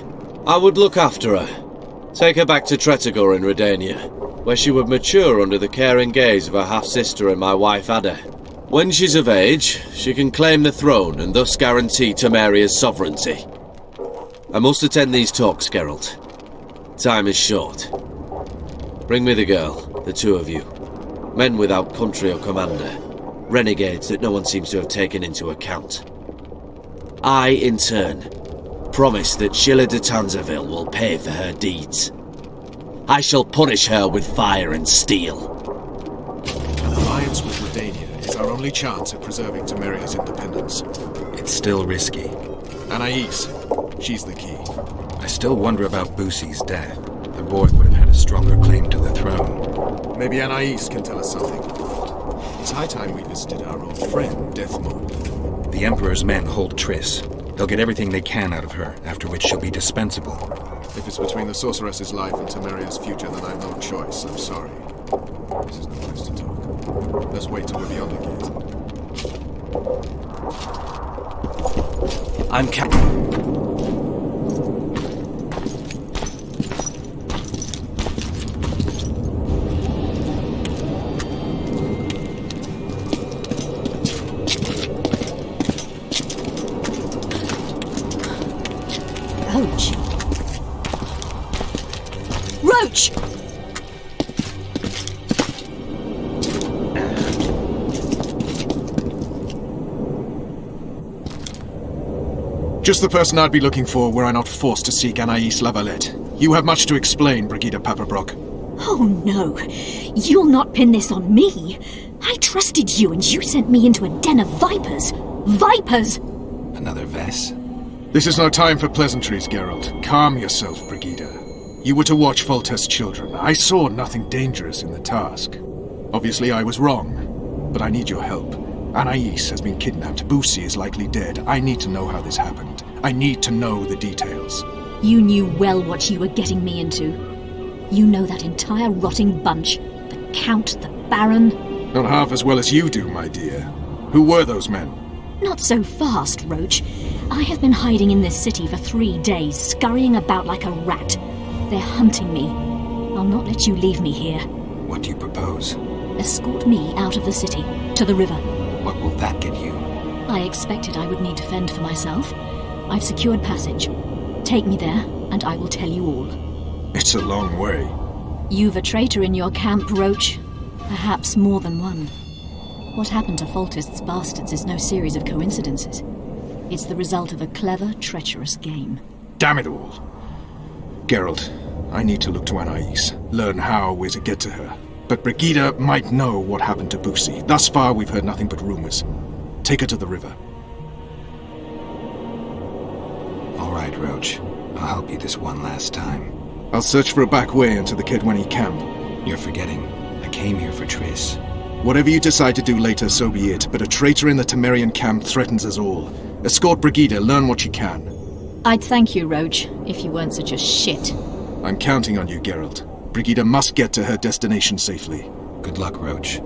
I would look after her. Take her back to Tretogor in Redania, where she would mature under the caring gaze of her half-sister and my wife Ada. When she's of age, she can claim the throne and thus guarantee Temeria's sovereignty. I must attend these talks, Geralt. Time is short. Bring me the girl, the two of you. Men without country or commander. Renegades that no one seems to have taken into account. I, in turn, promise that Sheila de Tanzerville will pay for her deeds. I shall punish her with fire and steel.
An alliance with Redania is our only chance at preserving Temeria's independence.
It's still risky.
Anais, she's the key.
I still wonder about Boussy's death. The boy would have had a stronger claim to the throne.
Maybe Anais can tell us something. It's high time we visited our old friend, Deathmold.
The Emperor's men hold Triss. They'll get everything they can out of her, after which she'll be dispensable.
If it's between the sorceress's life and Temeria's future, then I've no choice. I'm sorry. This is no place to talk. Let's wait till we're beyond the gate.
I'm Captain.
Roach. Roach!
Just the person I'd be looking for were I not forced to seek Anais La Valette. You have much to explain, Brigida Paperbrock.
Oh no, you'll not pin this on me. I trusted you and you sent me into a den of vipers. Vipers!
Another Vess?
This is no time for pleasantries, Geralt. Calm yourself, Brigida. You were to watch Foltest's children. I saw nothing dangerous in the task. Obviously, I was wrong, but I need your help. Anais has been kidnapped. Busi is likely dead. I need to know how this happened. I need to know the details.
You knew well what you were getting me into. You know that entire rotting bunch. The Count, the Baron.
Not half as well as you do, my dear. Who were those men?
Not so fast, Roach. I have been hiding in this city for 3 days, scurrying about like a rat. They're hunting me. I'll not let you leave me here.
What do you propose?
Escort me out of the city, to the river.
What will that get you?
I expected I would need to fend for myself. I've secured passage. Take me there, and I will tell you all.
It's a long way.
You've a traitor in your camp, Roach. Perhaps more than one. What happened to Foltest's bastards is no series of coincidences. It's the result of a clever, treacherous game.
Damn it all. Geralt, I need to look to Anais, learn how we're to get to her. But Brigida might know what happened to Busi. Thus far, we've heard nothing but rumors. Take her to the river.
All right, Roach. I'll help you this one last time.
I'll search for a back way into the Kedweni camp.
You're forgetting. I came here for Triss.
Whatever you decide to do later, so be it. But a traitor in the Temerian camp threatens us all. Escort Brigida, learn what you can.
I'd thank you, Roach, if you weren't such a shit.
I'm counting on you, Geralt. Brigida must get to her destination safely.
Good luck, Roach.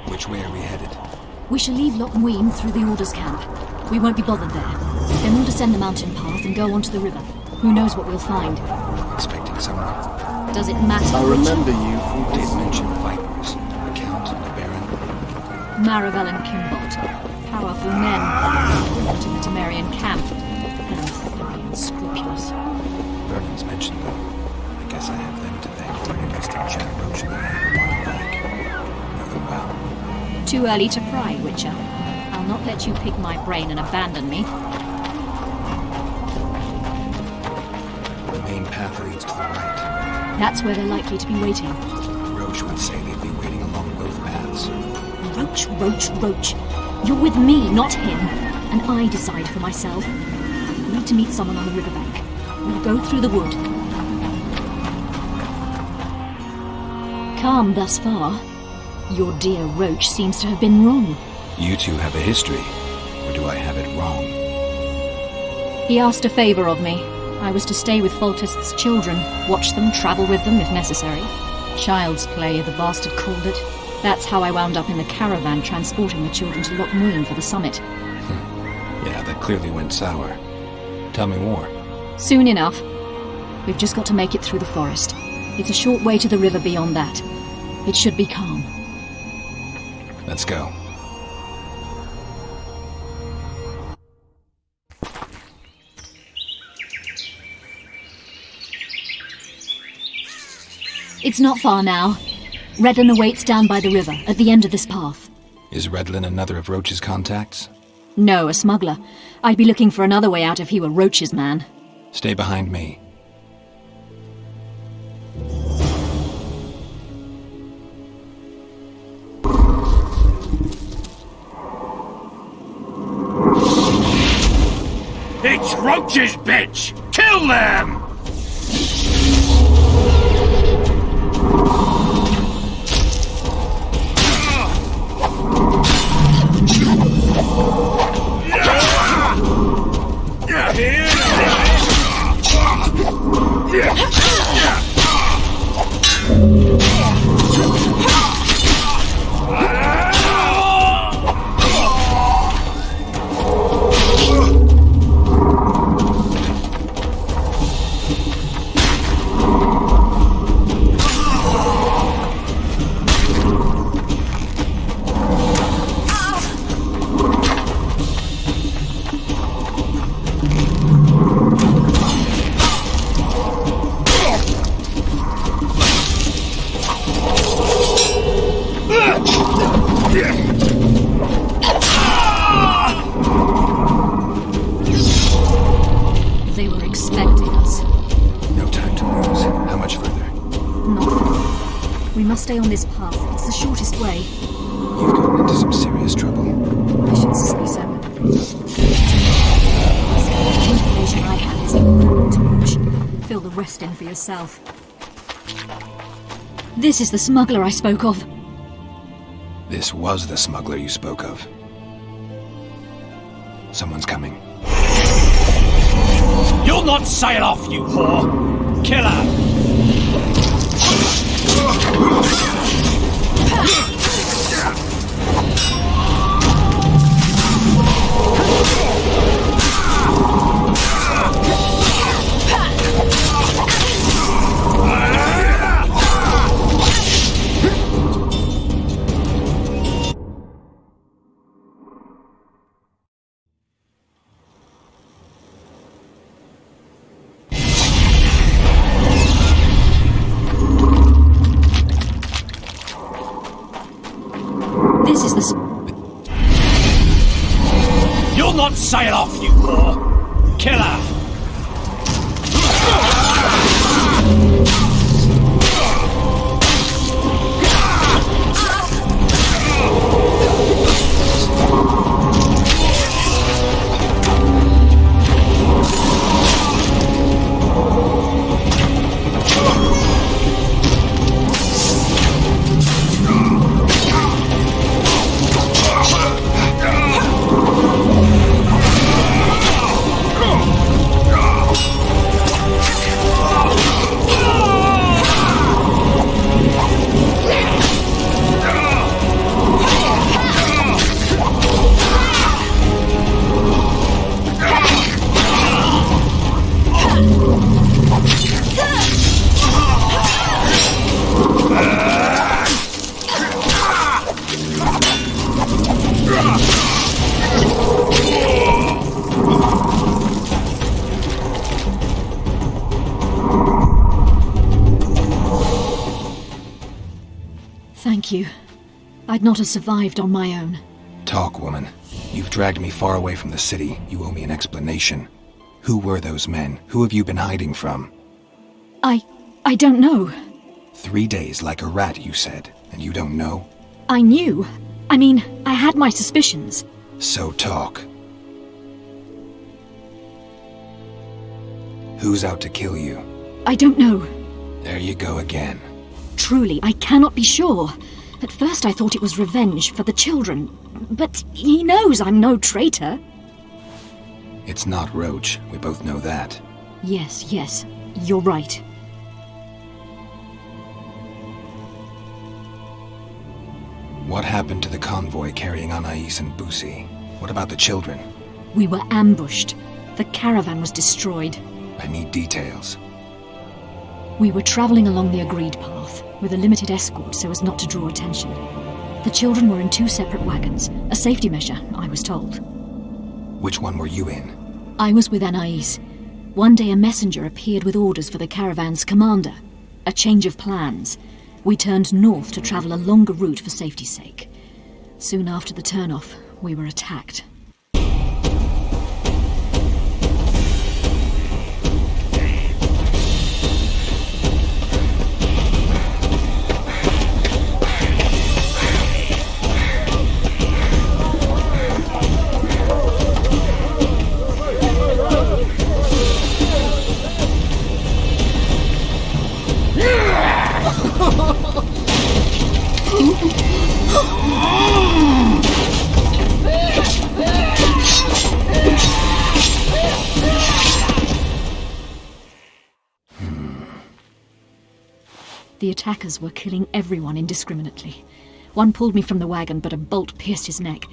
Which way are we headed?
We shall leave Loc Muine through the Orders camp. We won't be bothered there. Then we'll descend the mountain path and go onto the river. Who knows what we'll find?
Expecting someone.
Does it matter?
I remember you
from did mention vipers. The Count and the Baron.
Maravel and Kimbolt. Powerful men. Not in the Temerian camp. And very unscrupulous.
Vernon's mentioned them. I guess I have them to thank for an interesting chat Roach and I had a while back. Know them well.
Too early to pry, Witcher. I'll not let you pick my brain and abandon me.
The main path leads to the right.
That's where they're likely to be waiting.
Roach would say they'd be waiting along both paths.
Roach. You're with me, not him. And I decide for myself. I need to meet someone on the riverbank. We'll go through the wood. Calm thus far. Your dear Roach seems to have been wrong.
You two have a history, or do I have it wrong?
He asked a favor of me. I was to stay with Foltest's children, watch them, travel with them if necessary. Child's play, the bastard called it. That's how I wound up in the caravan transporting the children to Loc Muine for the summit.
Yeah, that clearly went sour. Tell me more.
Soon enough. We've just got to make it through the forest. It's a short way to the river beyond that. It should be calm.
Let's go.
It's not far now. Redlin awaits down by the river, at the end of this path.
Is Redlin another of Roach's contacts?
No, a smuggler. I'd be looking for another way out if he were Roach's man.
Stay behind me.
It's Roach's bitch! Kill them!
stay on this path. It's the shortest way.
You've gotten into some serious trouble.
I should say so. The information I have is irrelevant to much. Fill the rest in for yourself. This is the smuggler I spoke of.
This was the smuggler you spoke of. Someone's coming.
You'll not sail off, you whore! Kill her! You'll not sail off, you whore! Kill her!
Thank you. I'd not have survived on my own.
Talk, woman. You've dragged me far away from the city. You owe me an explanation. Who were those men? Who have you been hiding from?
I don't know.
3 days like a rat, you said, and you don't know?
I knew. I mean, I had my suspicions.
So talk. Who's out to kill you?
I don't know.
There you go again.
Truly, I cannot be sure. At first I thought it was revenge for the children, but he knows I'm no traitor.
It's not Roach, we both know that.
Yes, you're right.
What happened to the convoy carrying Anais and Busi? What about the children?
We were ambushed. The caravan was destroyed.
I need details.
We were travelling along the agreed path, with a limited escort so as not to draw attention. The children were in 2 separate wagons, a safety measure, I was told.
Which one were you in?
I was with Anais. One day a messenger appeared with orders for the caravan's commander. A change of plans. We turned north to travel a longer route for safety's sake. Soon after the turnoff, we were attacked. The attackers were killing everyone indiscriminately. One pulled me from the wagon, but a bolt pierced his neck.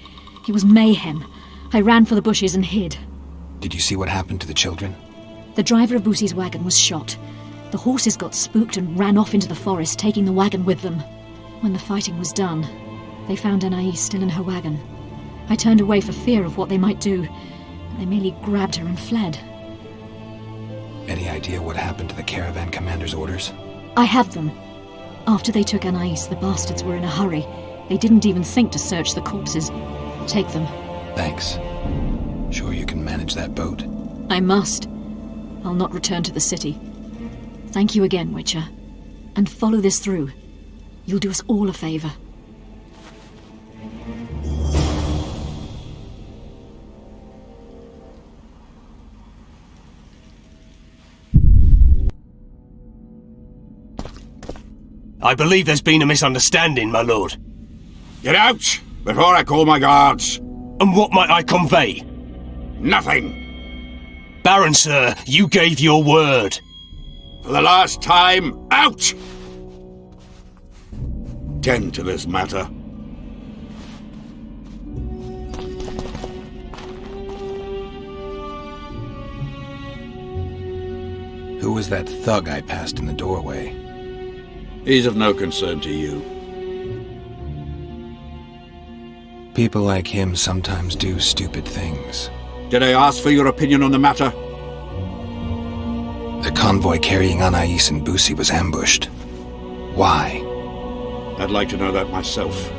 It was mayhem. I ran for the bushes and hid.
Did you see what happened to the children?
The driver of Busi's wagon was shot. The horses got spooked and ran off into the forest, taking the wagon with them. When the fighting was done, they found Anais still in her wagon. I turned away for fear of what they might do, but they merely grabbed her and fled.
Any idea what happened to the caravan commander's orders?
I have them. After they took Anais, the bastards were in a hurry. They didn't even think to search the corpses. Take them.
Thanks. Sure you can manage that boat?
I must. I'll not return to the city. Thank you again, Witcher. And follow this through.
You'll do us all a favour.
I believe there's been a misunderstanding, my lord.
Get out, before I call my guards.
And what might I convey?
Nothing.
Baron, sir, you gave your word.
For the last time, out! Tend to this matter.
Who was that thug I passed in the doorway?
He's of no concern to you.
People like him sometimes do stupid things.
Did I ask for your opinion on the matter?
The convoy carrying Anais and Busi was ambushed. Why?
I'd like to know that myself.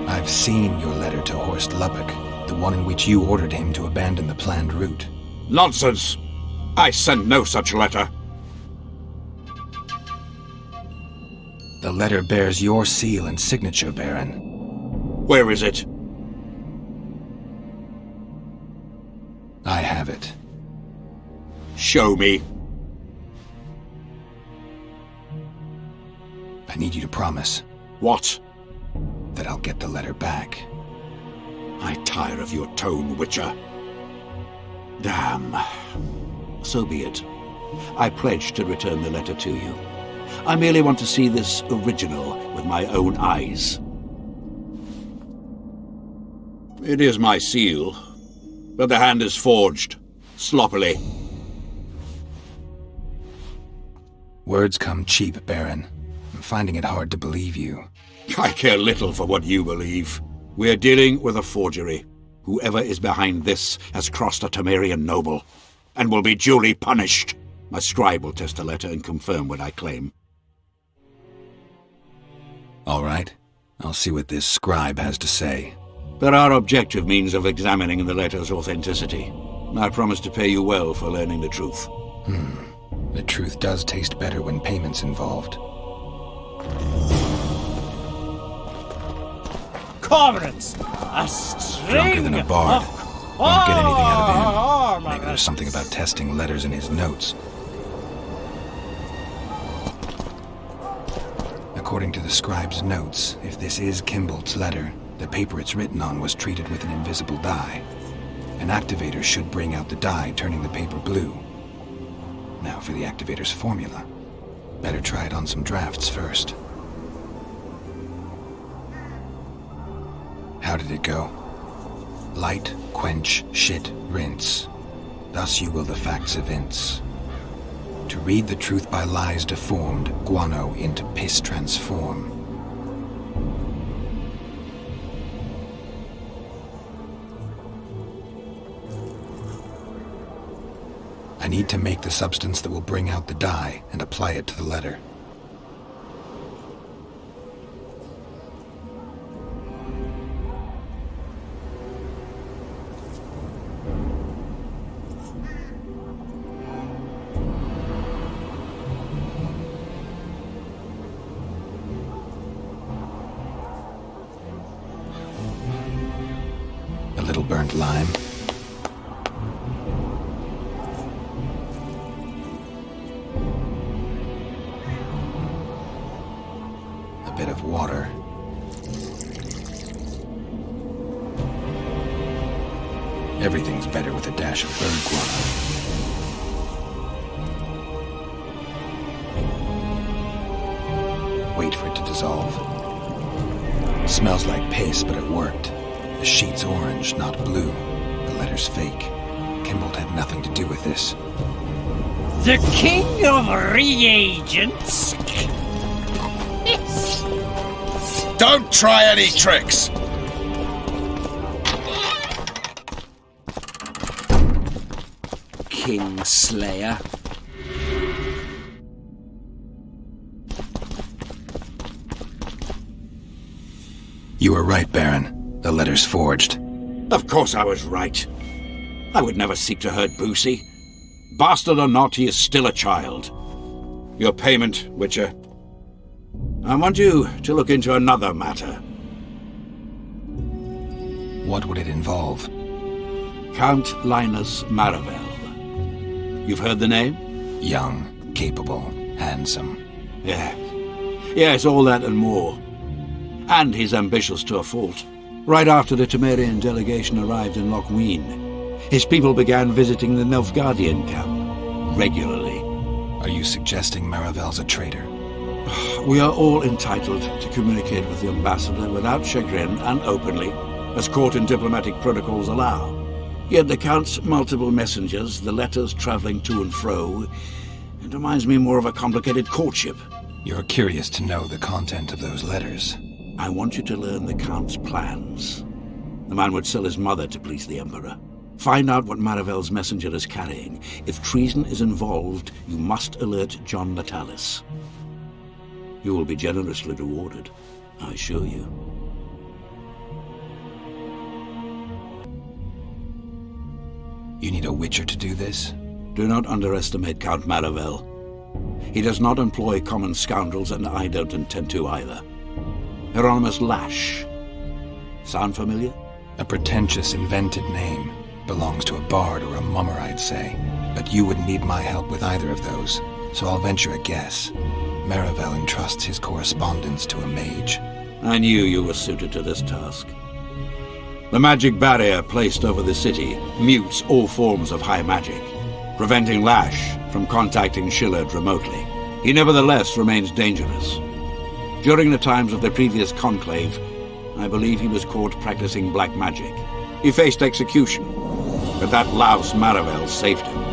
I've seen your letter to Horst Lubbock, the one in which you ordered him to abandon the planned route.
Nonsense! I sent no such letter.
The letter bears your seal and signature, Baron.
Where is it?
I have it.
Show me.
I need you to promise.
What?
That I'll get the letter back.
I tire of your tone, Witcher. Damn. So be it. I pledge to return the letter to you. I merely want to see this original with my own eyes. It is my seal, but the hand is forged, sloppily.
Words come cheap, Baron. I'm finding it hard to believe you.
I care little for what you believe. We're dealing with a forgery. Whoever is behind this has crossed a Temerian noble, and will be duly punished. My scribe will test the letter and confirm what I claim.
All right. I'll see what this scribe has to say.
There are objective means of examining the letter's authenticity. I promise to pay you well for learning the truth.
The truth does taste better when payment's involved.
Comrades, a string
Drunker than a bard.
of...
Won't get anything out of him. Maybe there's something about testing letters in his notes. According to the scribe's notes, if this is Kimbolt's letter, the paper it's written on was treated with an invisible dye. An activator should bring out the dye, turning the paper blue. Now for the activator's formula. Better try it on some drafts first. How did it go? Light, quench, shit, rinse. Thus you will the facts evince. To read the truth by lies deformed, guano into piss transform. I need to make the substance that will bring out the dye and apply it to the letter. A little burnt lime. Bit of water. Everything's better with a dash of bird guano. Wait for it to dissolve. Smells like piss, but it worked. The sheet's orange, not blue. The letter's fake. Kimbolt had nothing to do with this.
The king of reagents?
Don't try any tricks!
Kingslayer.
You were right, Baron. The letter's forged.
Of course I was right. I would never seek to hurt Busi. Bastard or not, he is still a child. Your payment, Witcher. I want you to look into another matter.
What would it involve?
Count Linus Maravel. You've heard the name?
Young, capable, handsome.
Yes, all that and more. And he's ambitious to a fault. Right after the Temerian delegation arrived in Loc Muine, his people began visiting the Nilfgaardian camp regularly.
Are you suggesting Maravel's a traitor?
We are all entitled to communicate with the ambassador without chagrin and openly, as court and diplomatic protocols allow. Yet the Count's multiple messengers, the letters travelling to and fro, it reminds me more of a complicated courtship.
You're curious to know the content of those letters.
I want you to learn the Count's plans. The man would sell his mother to please the Emperor. Find out what Maravel's messenger is carrying. If treason is involved, you must alert John Natalis. You will be generously rewarded, I assure you.
You need a Witcher to do this?
Do not underestimate Count Maravel. He does not employ common scoundrels, and I don't intend to either. Hieronymus Lash. Sound familiar?
A pretentious, invented name. Belongs to a bard or a mummer, I'd say. But you wouldn't need my help with either of those, so I'll venture a guess. Maravel entrusts his correspondence to a mage.
I knew you were suited to this task. The magic barrier placed over the city mutes all forms of high magic, preventing Lash from contacting Shillard remotely. He nevertheless remains dangerous. During the times of the previous conclave, I believe he was caught practicing black magic. He faced execution, but that louse Maravel saved him.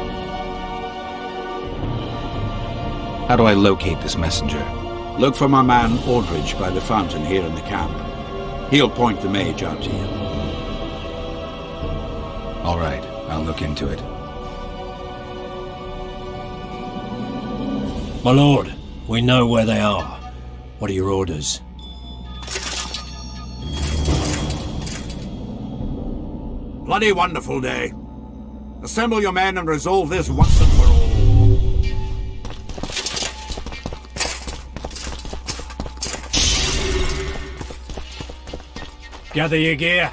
How do I locate this messenger?
Look for my man Aldridge by the fountain here in the camp. He'll point the mage out to you.
All right, I'll look into it.
My lord, we know where they are. What are your orders?
Bloody wonderful day. Assemble your men and resolve this once and for all.
Gather your gear.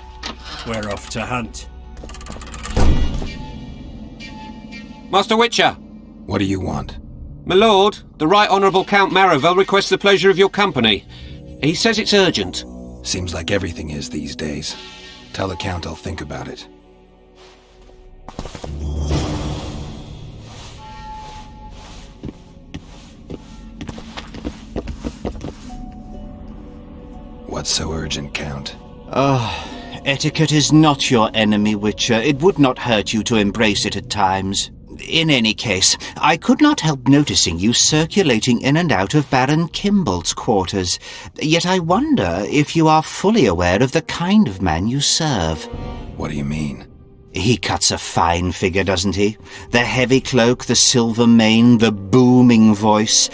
We're off to hunt.
Master Witcher!
What do you want?
My lord, the Right Honourable Count Maravel requests the pleasure of your company. He says it's urgent.
Seems like everything is these days. Tell the Count I'll think about it. What's so urgent, Count?
Etiquette is not your enemy, Witcher. It would not hurt you to embrace it at times. In any case, I could not help noticing you circulating in and out of Baron Kimbolt's quarters. Yet I wonder if you are fully aware of the kind of man you serve.
What do you mean?
He cuts a fine figure, doesn't he? The heavy cloak, the silver mane, the booming voice.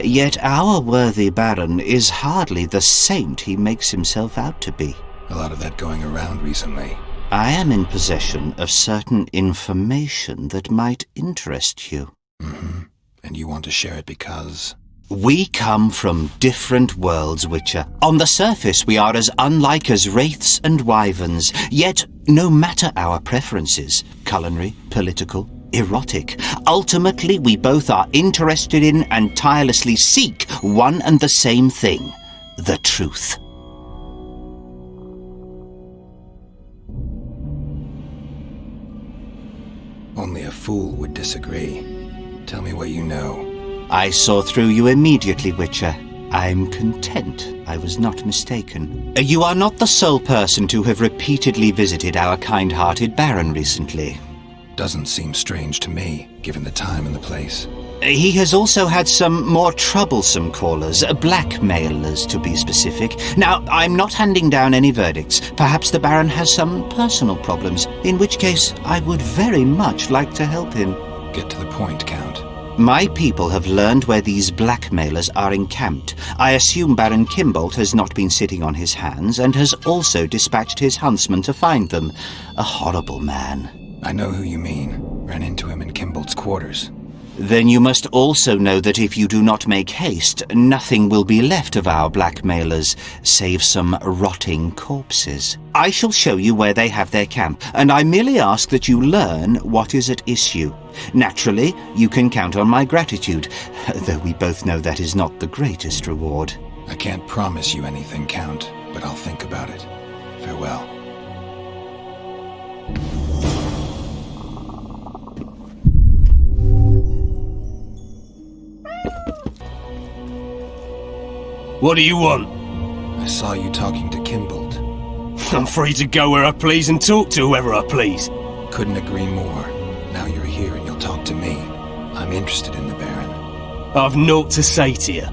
Yet our worthy Baron is hardly the saint he makes himself out to be.
A lot of that going around recently.
I am in possession of certain information that might interest you.
Mm-hmm. And you want to share it because...
We come from different worlds, Witcher. On the surface, we are as unlike as wraiths and wyverns. Yet, no matter our preferences, culinary, political, erotic, ultimately we both are interested in and tirelessly seek one and the same thing: the truth.
Only a fool would disagree. Tell me what you know.
I saw through you immediately, Witcher. I'm content I was not mistaken. You are not the sole person to have repeatedly visited our kind-hearted Baron recently.
Doesn't seem strange to me, given the time and the place.
He has also had some more troublesome callers, blackmailers to be specific. Now, I'm not handing down any verdicts. Perhaps the Baron has some personal problems, in which case I would very much like to help him.
Get to the point, Count.
My people have learned where these blackmailers are encamped. I assume Baron Kimbolt has not been sitting on his hands and has also dispatched his huntsman to find them. A horrible man.
I know who you mean. Ran into him in Kimbolt's quarters.
Then you must also know that if you do not make haste, nothing will be left of our blackmailers, save some rotting corpses. I shall show you where they have their camp, and I merely ask that you learn what is at issue. Naturally, you can count on my gratitude, though we both know that is not the greatest reward.
I can't promise you anything, Count, but I'll think about it. Farewell.
What do you want?
I saw you talking to Kimbold.
I'm free to go where I please and talk to whoever I please.
Couldn't agree more. Now you're here and you'll talk to me. I'm interested in the Baron.
I've naught to say to you.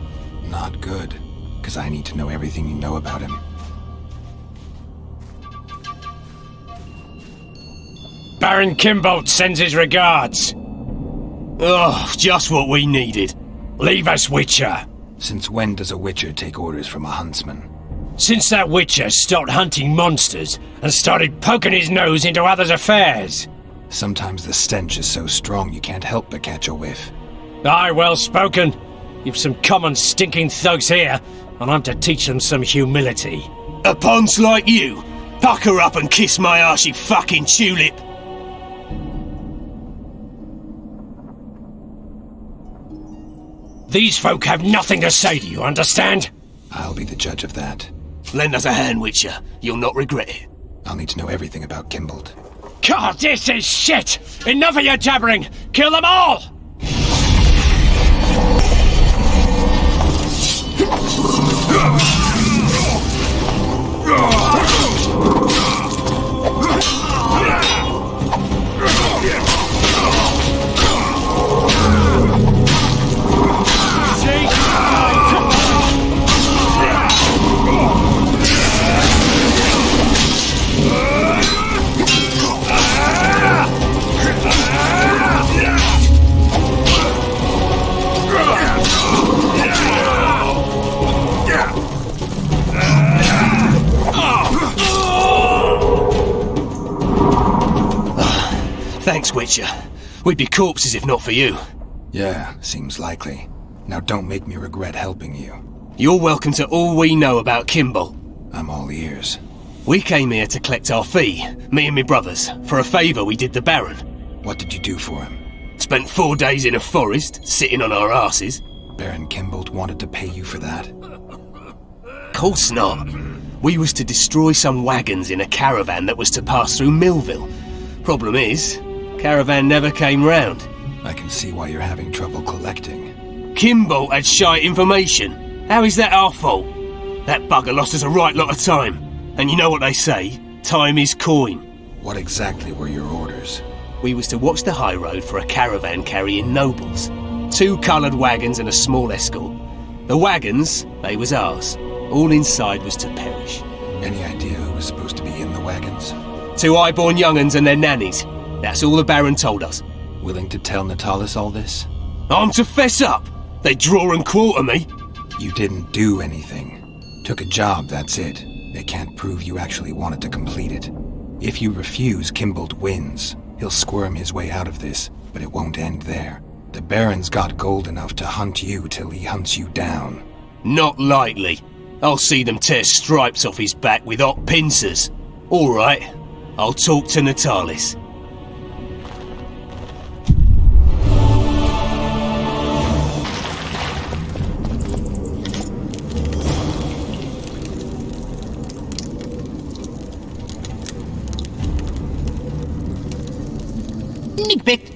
Not good, because I need to know everything you know about him.
Baron Kimbold sends his regards.
Oh, just what we needed.
Leave us, Witcher.
Since when does a Witcher take orders from a huntsman?
Since that Witcher stopped hunting monsters and started poking his nose into others' affairs.
Sometimes the stench is so strong you can't help but catch a whiff.
Aye, well spoken. You've some common stinking thugs here, and I'm to teach them some humility.
A ponce like you? Pucker up and kiss my arse, you fucking tulip!
These folk have nothing to say to you, understand?
I'll be the judge of that.
Lend us a hand, Witcher. You'll not regret it.
I'll need to know everything about Kimbold.
God, this is shit! Enough of your jabbering! Kill them all!
Thanks, Witcher. We'd be corpses if not for you.
Yeah, seems likely. Now don't make me regret helping you.
You're welcome to all we know about Kimbold.
I'm all ears.
We came here to collect our fee, me and me brothers, for a favour we did the Baron.
What did you do for him?
Spent 4 days in a forest, sitting on our asses.
Baron Kimbold wanted to pay you for that?
Course not. We was to destroy some wagons in a caravan that was to pass through Millville. Problem is, caravan never came round.
I can see why you're having trouble collecting.
Kimbold had shite information. How is that our fault? That bugger lost us a right lot of time. And you know what they say, time is coin.
What exactly were your orders?
We was to watch the high road for a caravan carrying nobles. 2 coloured wagons and a small escort. The wagons, they was ours. All inside was to perish.
Any idea who was supposed to be in the wagons?
2 high-born young'uns and their nannies. That's all the Baron told us.
Willing to tell Natalis all this?
I'm to fess up. They draw and quarter me.
You didn't do anything. Took a job, that's it. They can't prove you actually wanted to complete it. If you refuse, Kimbold wins. He'll squirm his way out of this, but it won't end there. The Baron's got gold enough to hunt you till he hunts you down.
Not likely. I'll see them tear stripes off his back with hot pincers. All right, I'll talk to Natalis.
Nickpicked.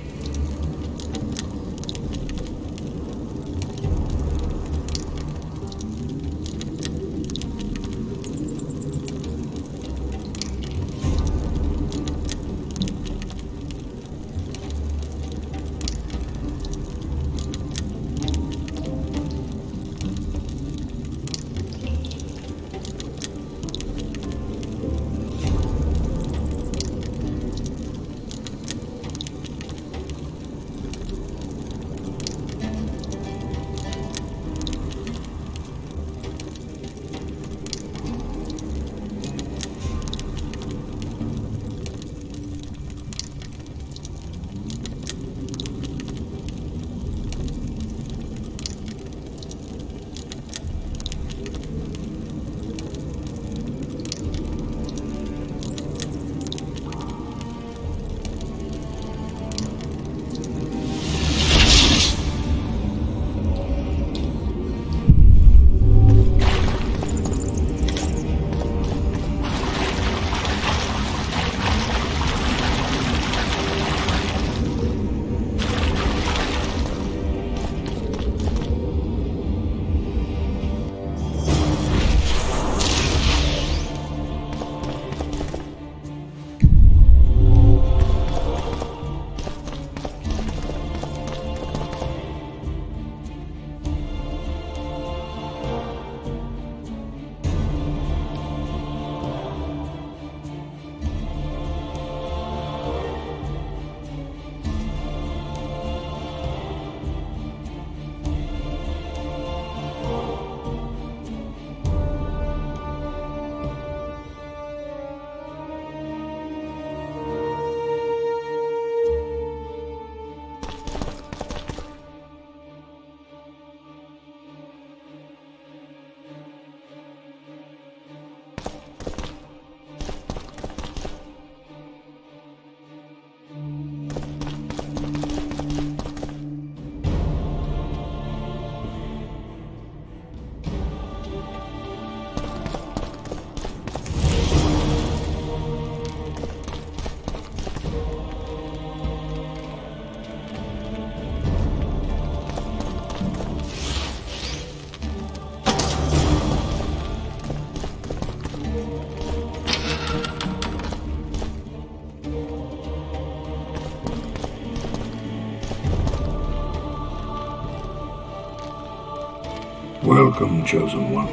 welcome, Chosen One.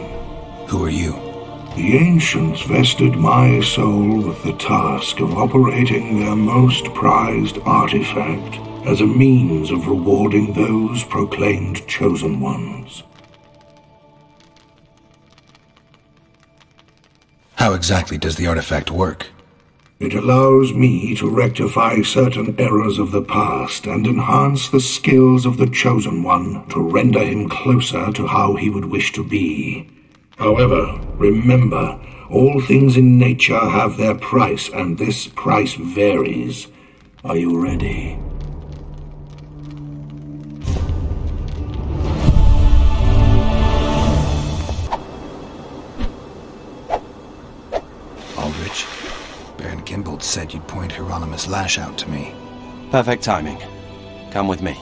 Who are you?
The ancients vested my soul with the task of operating their most prized artifact as a means of rewarding those proclaimed Chosen Ones.
How exactly does the artifact work?
It allows me to rectify certain errors of the past and enhance the skills of the Chosen One to render him closer to how he would wish to be. However, remember, all things in nature have their price, and this price varies. Are you ready?
Aldrich, Baron Kimbold said you'd point Hieronymus Lash out to me.
Perfect timing. Come with me.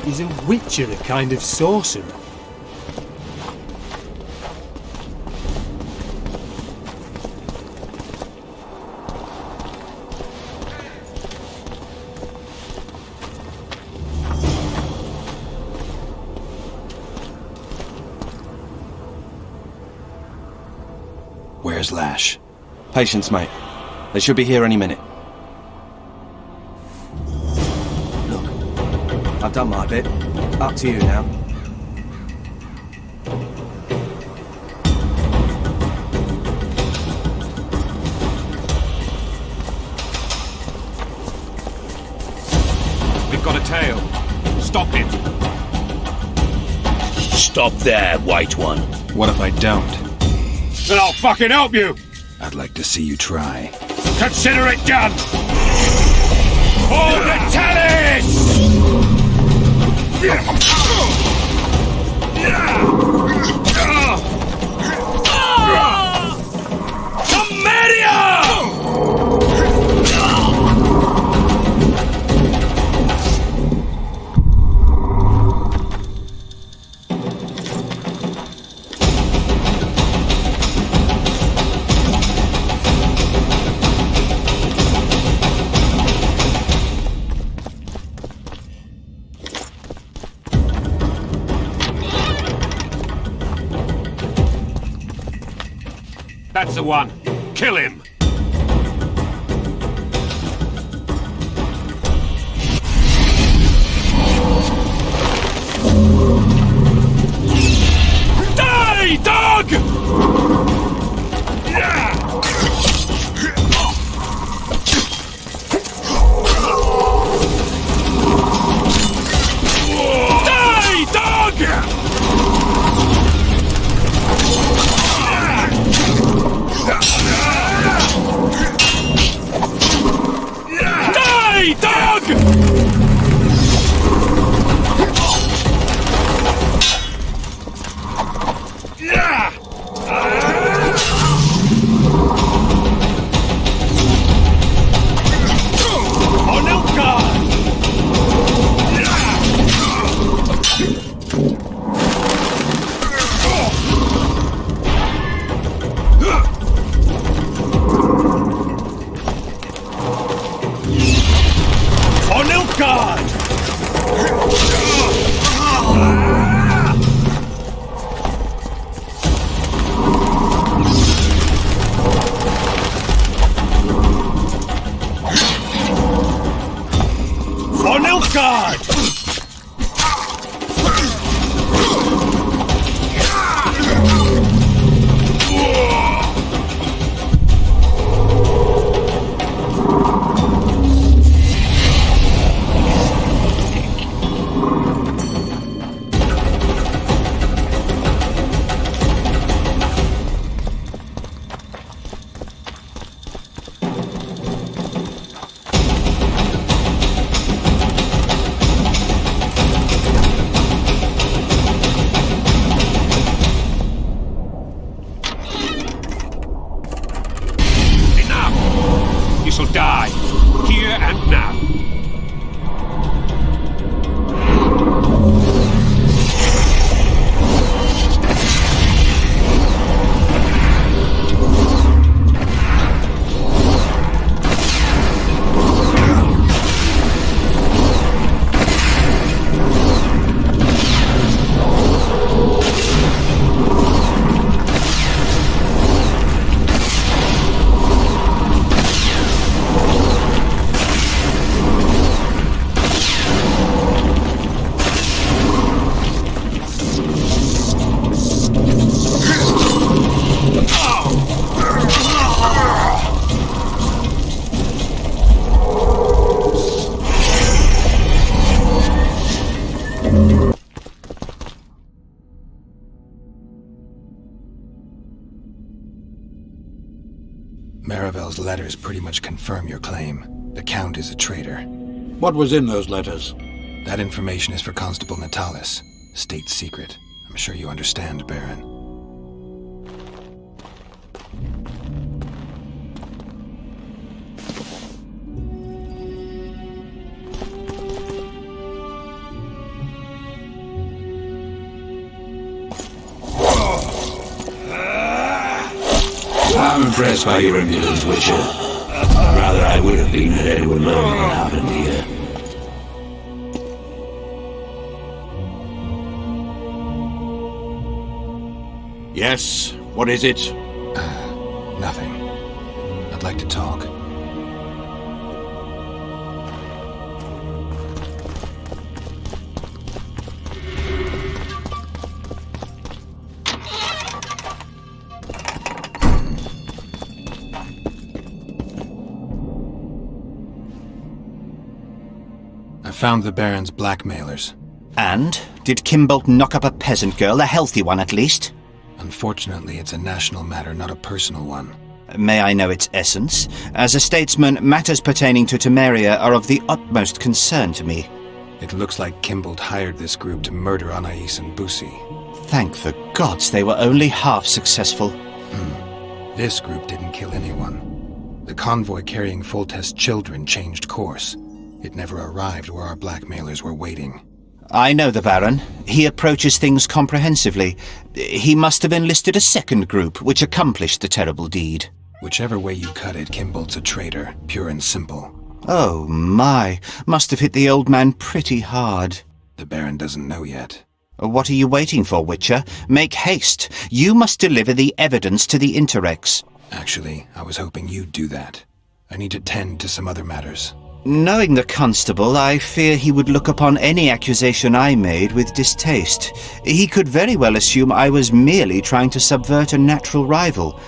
Is a witcher a kind of sorcerer?
Where's Lash?
Patience, mate. They should be here any minute. Look, I've done my bit. Up to you now.
We've got a tail. Stop it.
Stop there, White One.
What if I don't?
Then I'll fucking help you!
I'd like to see you try.
Consider it done! For the Talus! That's the one. Kill him! Die, dog! Die, dog!
Marivel's letters pretty much confirm your claim. The Count is a traitor.
What was in those letters?
That information is for Constable Natalis. State secret. I'm sure you understand, Baron.
I'm impressed by your impudence, Witcher. Rather, I would have been had anyone known what happened here. Yes, what is it?
Nothing. I'd like to talk. I found the Baron's blackmailers.
And? Did Kimbolt knock up a peasant girl, a healthy one at least?
Unfortunately, it's a national matter, not a personal one.
May I know its essence? As a statesman, matters pertaining to Temeria are of the utmost concern to me.
It looks like Kimbolt hired this group to murder Anais and Busi.
Thank the gods they were only half successful.
This group didn't kill anyone. The convoy carrying Foltest's children changed course. It never arrived where our blackmailers were waiting.
I know the Baron. He approaches things comprehensively. He must have enlisted a second group, which accomplished the terrible deed.
Whichever way you cut it, Kimbolt's a traitor, pure and simple.
Oh my, must have hit the old man pretty hard.
The Baron doesn't know yet.
What are you waiting for, Witcher? Make haste. You must deliver the evidence to the Interrex.
Actually, I was hoping you'd do that. I need to tend to some other matters.
Knowing the constable, I fear he would look upon any accusation I made with distaste. He could very well assume I was merely trying to subvert a natural rival.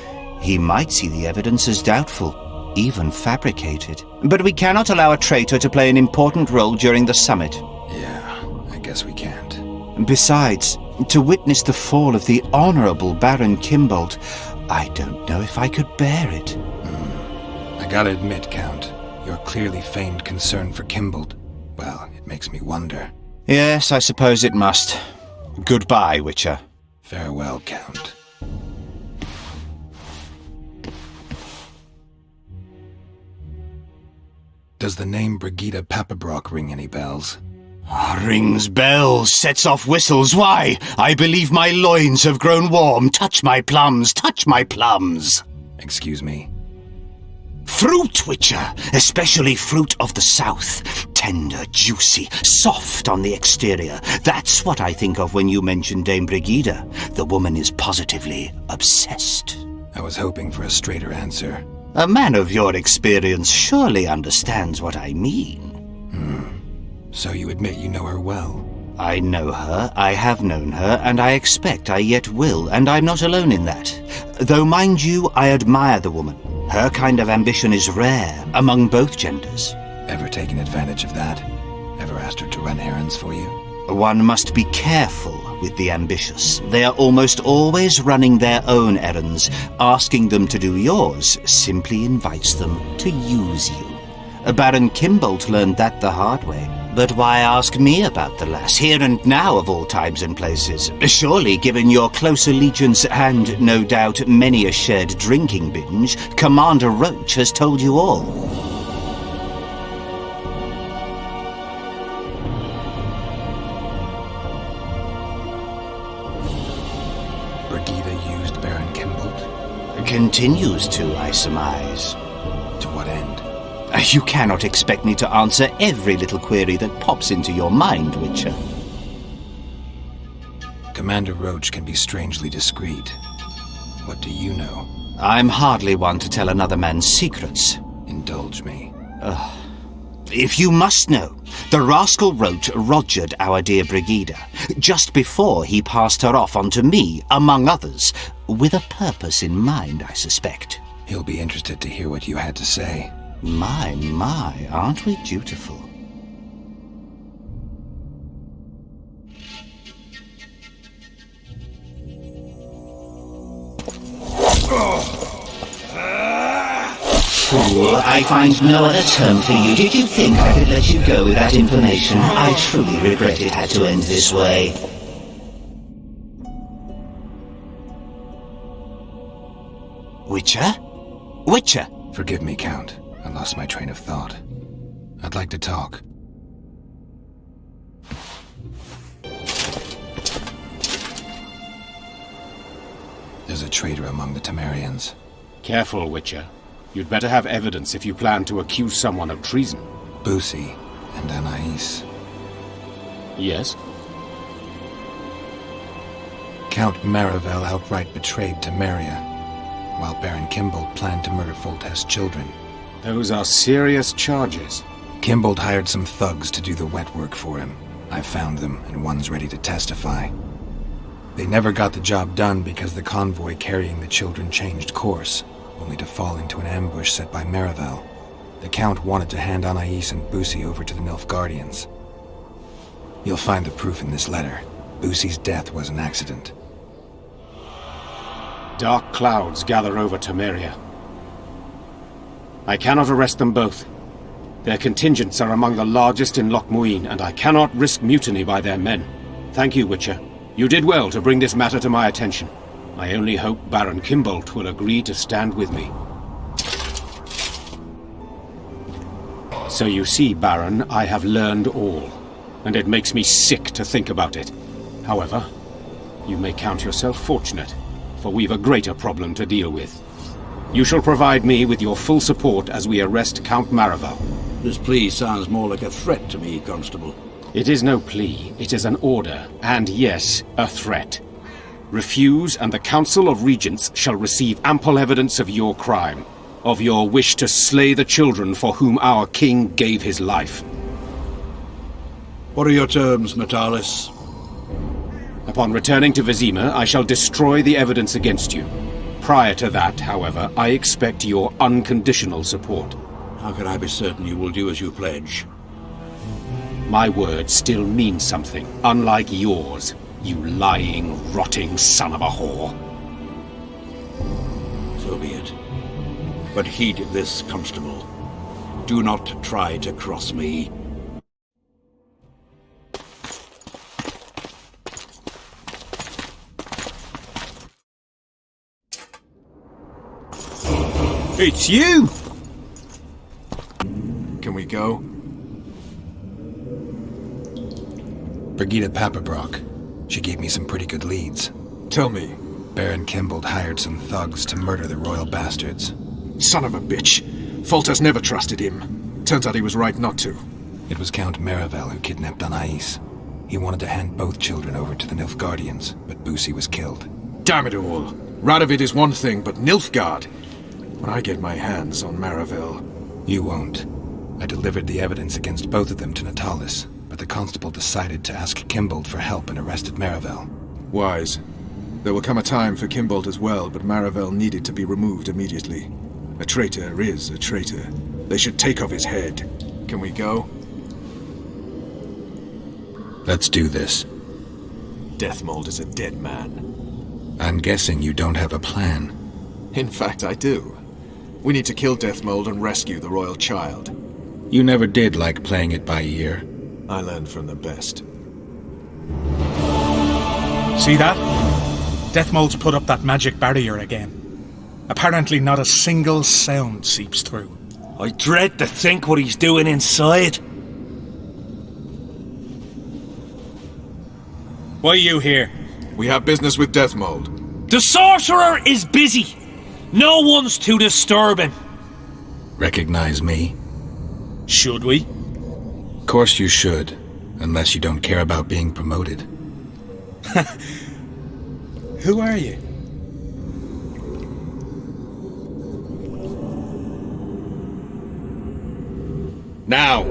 He might see the evidence as doubtful, even fabricated. But we cannot allow a traitor to play an important role during the summit.
Yeah, I guess we can't.
Besides, to witness the fall of the honorable Baron Kimbolt, I don't know if I could bear it.
I gotta admit, Count, your clearly feigned concern for Kimbolt, well, it makes me wonder.
Yes, I suppose it must. Goodbye, Witcher.
Farewell, Count. Does the name Brigida Papabrock ring any bells?
Rings bells, sets off whistles. Why? I believe my loins have grown warm. Touch my plums, touch my plums.
Excuse me?
Fruit, Witcher, especially fruit of the south. Tender, juicy, soft on the exterior. That's what I think of when you mention Dame Brigida. The woman is positively obsessed.
I was hoping for a straighter answer.
A man of your experience surely understands what I mean.
So you admit you know her well?
I know her, I have known her, and I expect I yet will, and I'm not alone in that. Though, mind you, I admire the woman. Her kind of ambition is rare among both genders.
Ever taken advantage of that? Ever asked her to run errands for you?
One must be careful with the ambitious. They are almost always running their own errands. Asking them to do yours simply invites them to use you. Baron Kimbolt learned that the hard way. But why ask me about the lass, here and now of all times and places? Surely, given your close allegiance and, no doubt, many a shared drinking binge, Commander Roach has told you all.
Brigida used Baron Kimbolt?
Continues to, I surmise.
To what end?
You cannot expect me to answer every little query that pops into your mind, Witcher.
Commander Roach can be strangely discreet. What do you know?
I'm hardly one to tell another man's secrets.
Indulge me.
If you must know, the rascal Roach rogered our dear Brigida, just before he passed her off onto me, among others, with a purpose in mind, I suspect.
He'll be interested to hear what you had to say.
My, aren't we dutiful? fool. I find no other term for you. Did you think I could let you go with that information? I truly regret it had to end this way. Witcher? Witcher!
Forgive me, Count. I lost my train of thought. I'd like to talk. There's a traitor among the Temerians.
Careful, Witcher. You'd better have evidence if you plan to accuse someone of treason.
Busi and Anais.
Yes?
Count Maravel outright betrayed Temeria, while Baron Kimbold planned to murder Foltest's children.
Those are serious charges.
Kimbold hired some thugs to do the wet work for him. I found them, and one's ready to testify. They never got the job done because the convoy carrying the children changed course, only to fall into an ambush set by Maravel. The Count wanted to hand Anais and Busi over to the Nilfgaardians. You'll find the proof in this letter. Busi's death was an accident.
Dark clouds gather over Temeria. I cannot arrest them both. Their contingents are among the largest in Loc Muine, and I cannot risk mutiny by their men. Thank you, Witcher. You did well to bring this matter to my attention. I only hope Baron Kimbold will agree to stand with me. So you see, Baron, I have learned all, and it makes me sick to think about it. However, you may count yourself fortunate, for we've a greater problem to deal with. You shall provide me with your full support as we arrest Count Maravel.
This plea sounds more like a threat to me, Constable.
It is no plea, it is an order, and yes, a threat. Refuse, and the Council of Regents shall receive ample evidence of your crime, of your wish to slay the children for whom our king gave his life.
What are your terms, Natalis?
Upon returning to Vizima, I shall destroy the evidence against you. Prior to that, however, I expect your unconditional support.
How can I be certain you will do as you pledge?
My word still means something, unlike yours, you lying, rotting son of a whore.
So be it. But heed this, Constable. Do not try to cross me.
It's you!
Can we go?
Brigida Papabrock. She gave me some pretty good leads.
Tell me.
Baron Kimbold hired some thugs to murder the royal bastards.
Son of a bitch. Foltest never trusted him. Turns out he was right not to.
It was Count Maravel who kidnapped Anais. He wanted to hand both children over to the Nilfgaardians, but Busi was killed.
Damn it all. Radovid is one thing, but Nilfgaard... When I get my hands on Maravel...
You won't. I delivered the evidence against both of them to Natalis, but the constable decided to ask Kimbold for help and arrested Maravel.
Wise. There will come a time for Kimbold as well, but Maravel needed to be removed immediately. A traitor is a traitor. They should take off his head. Can we go?
Let's do this.
Deathmold is a dead man.
I'm guessing you don't have a plan.
In fact, I do. We need to kill Deathmold and rescue the royal child.
You never did like playing it by ear.
I learned from the best.
See that? Deathmold's put up that magic barrier again. Apparently not a single sound seeps through.
I dread to think what he's doing inside.
Why are you here?
We have business with Deathmold.
The sorcerer is busy. No one's to disturb him.
Recognize me?
Should we?
Of course you should, unless you don't care about being promoted.
Who are you?
Now!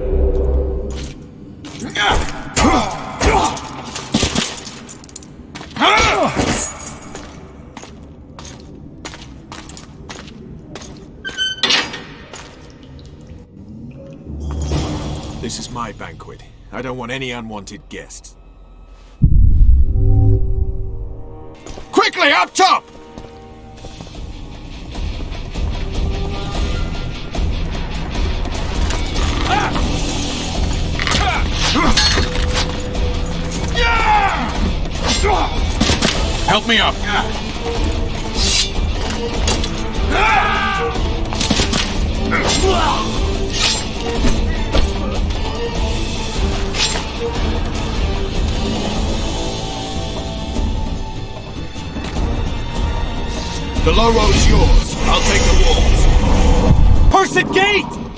This is my banquet. I don't want any unwanted guests. Quickly, up top! Help me up.
The low road's yours. I'll take the walls.
Push the gate!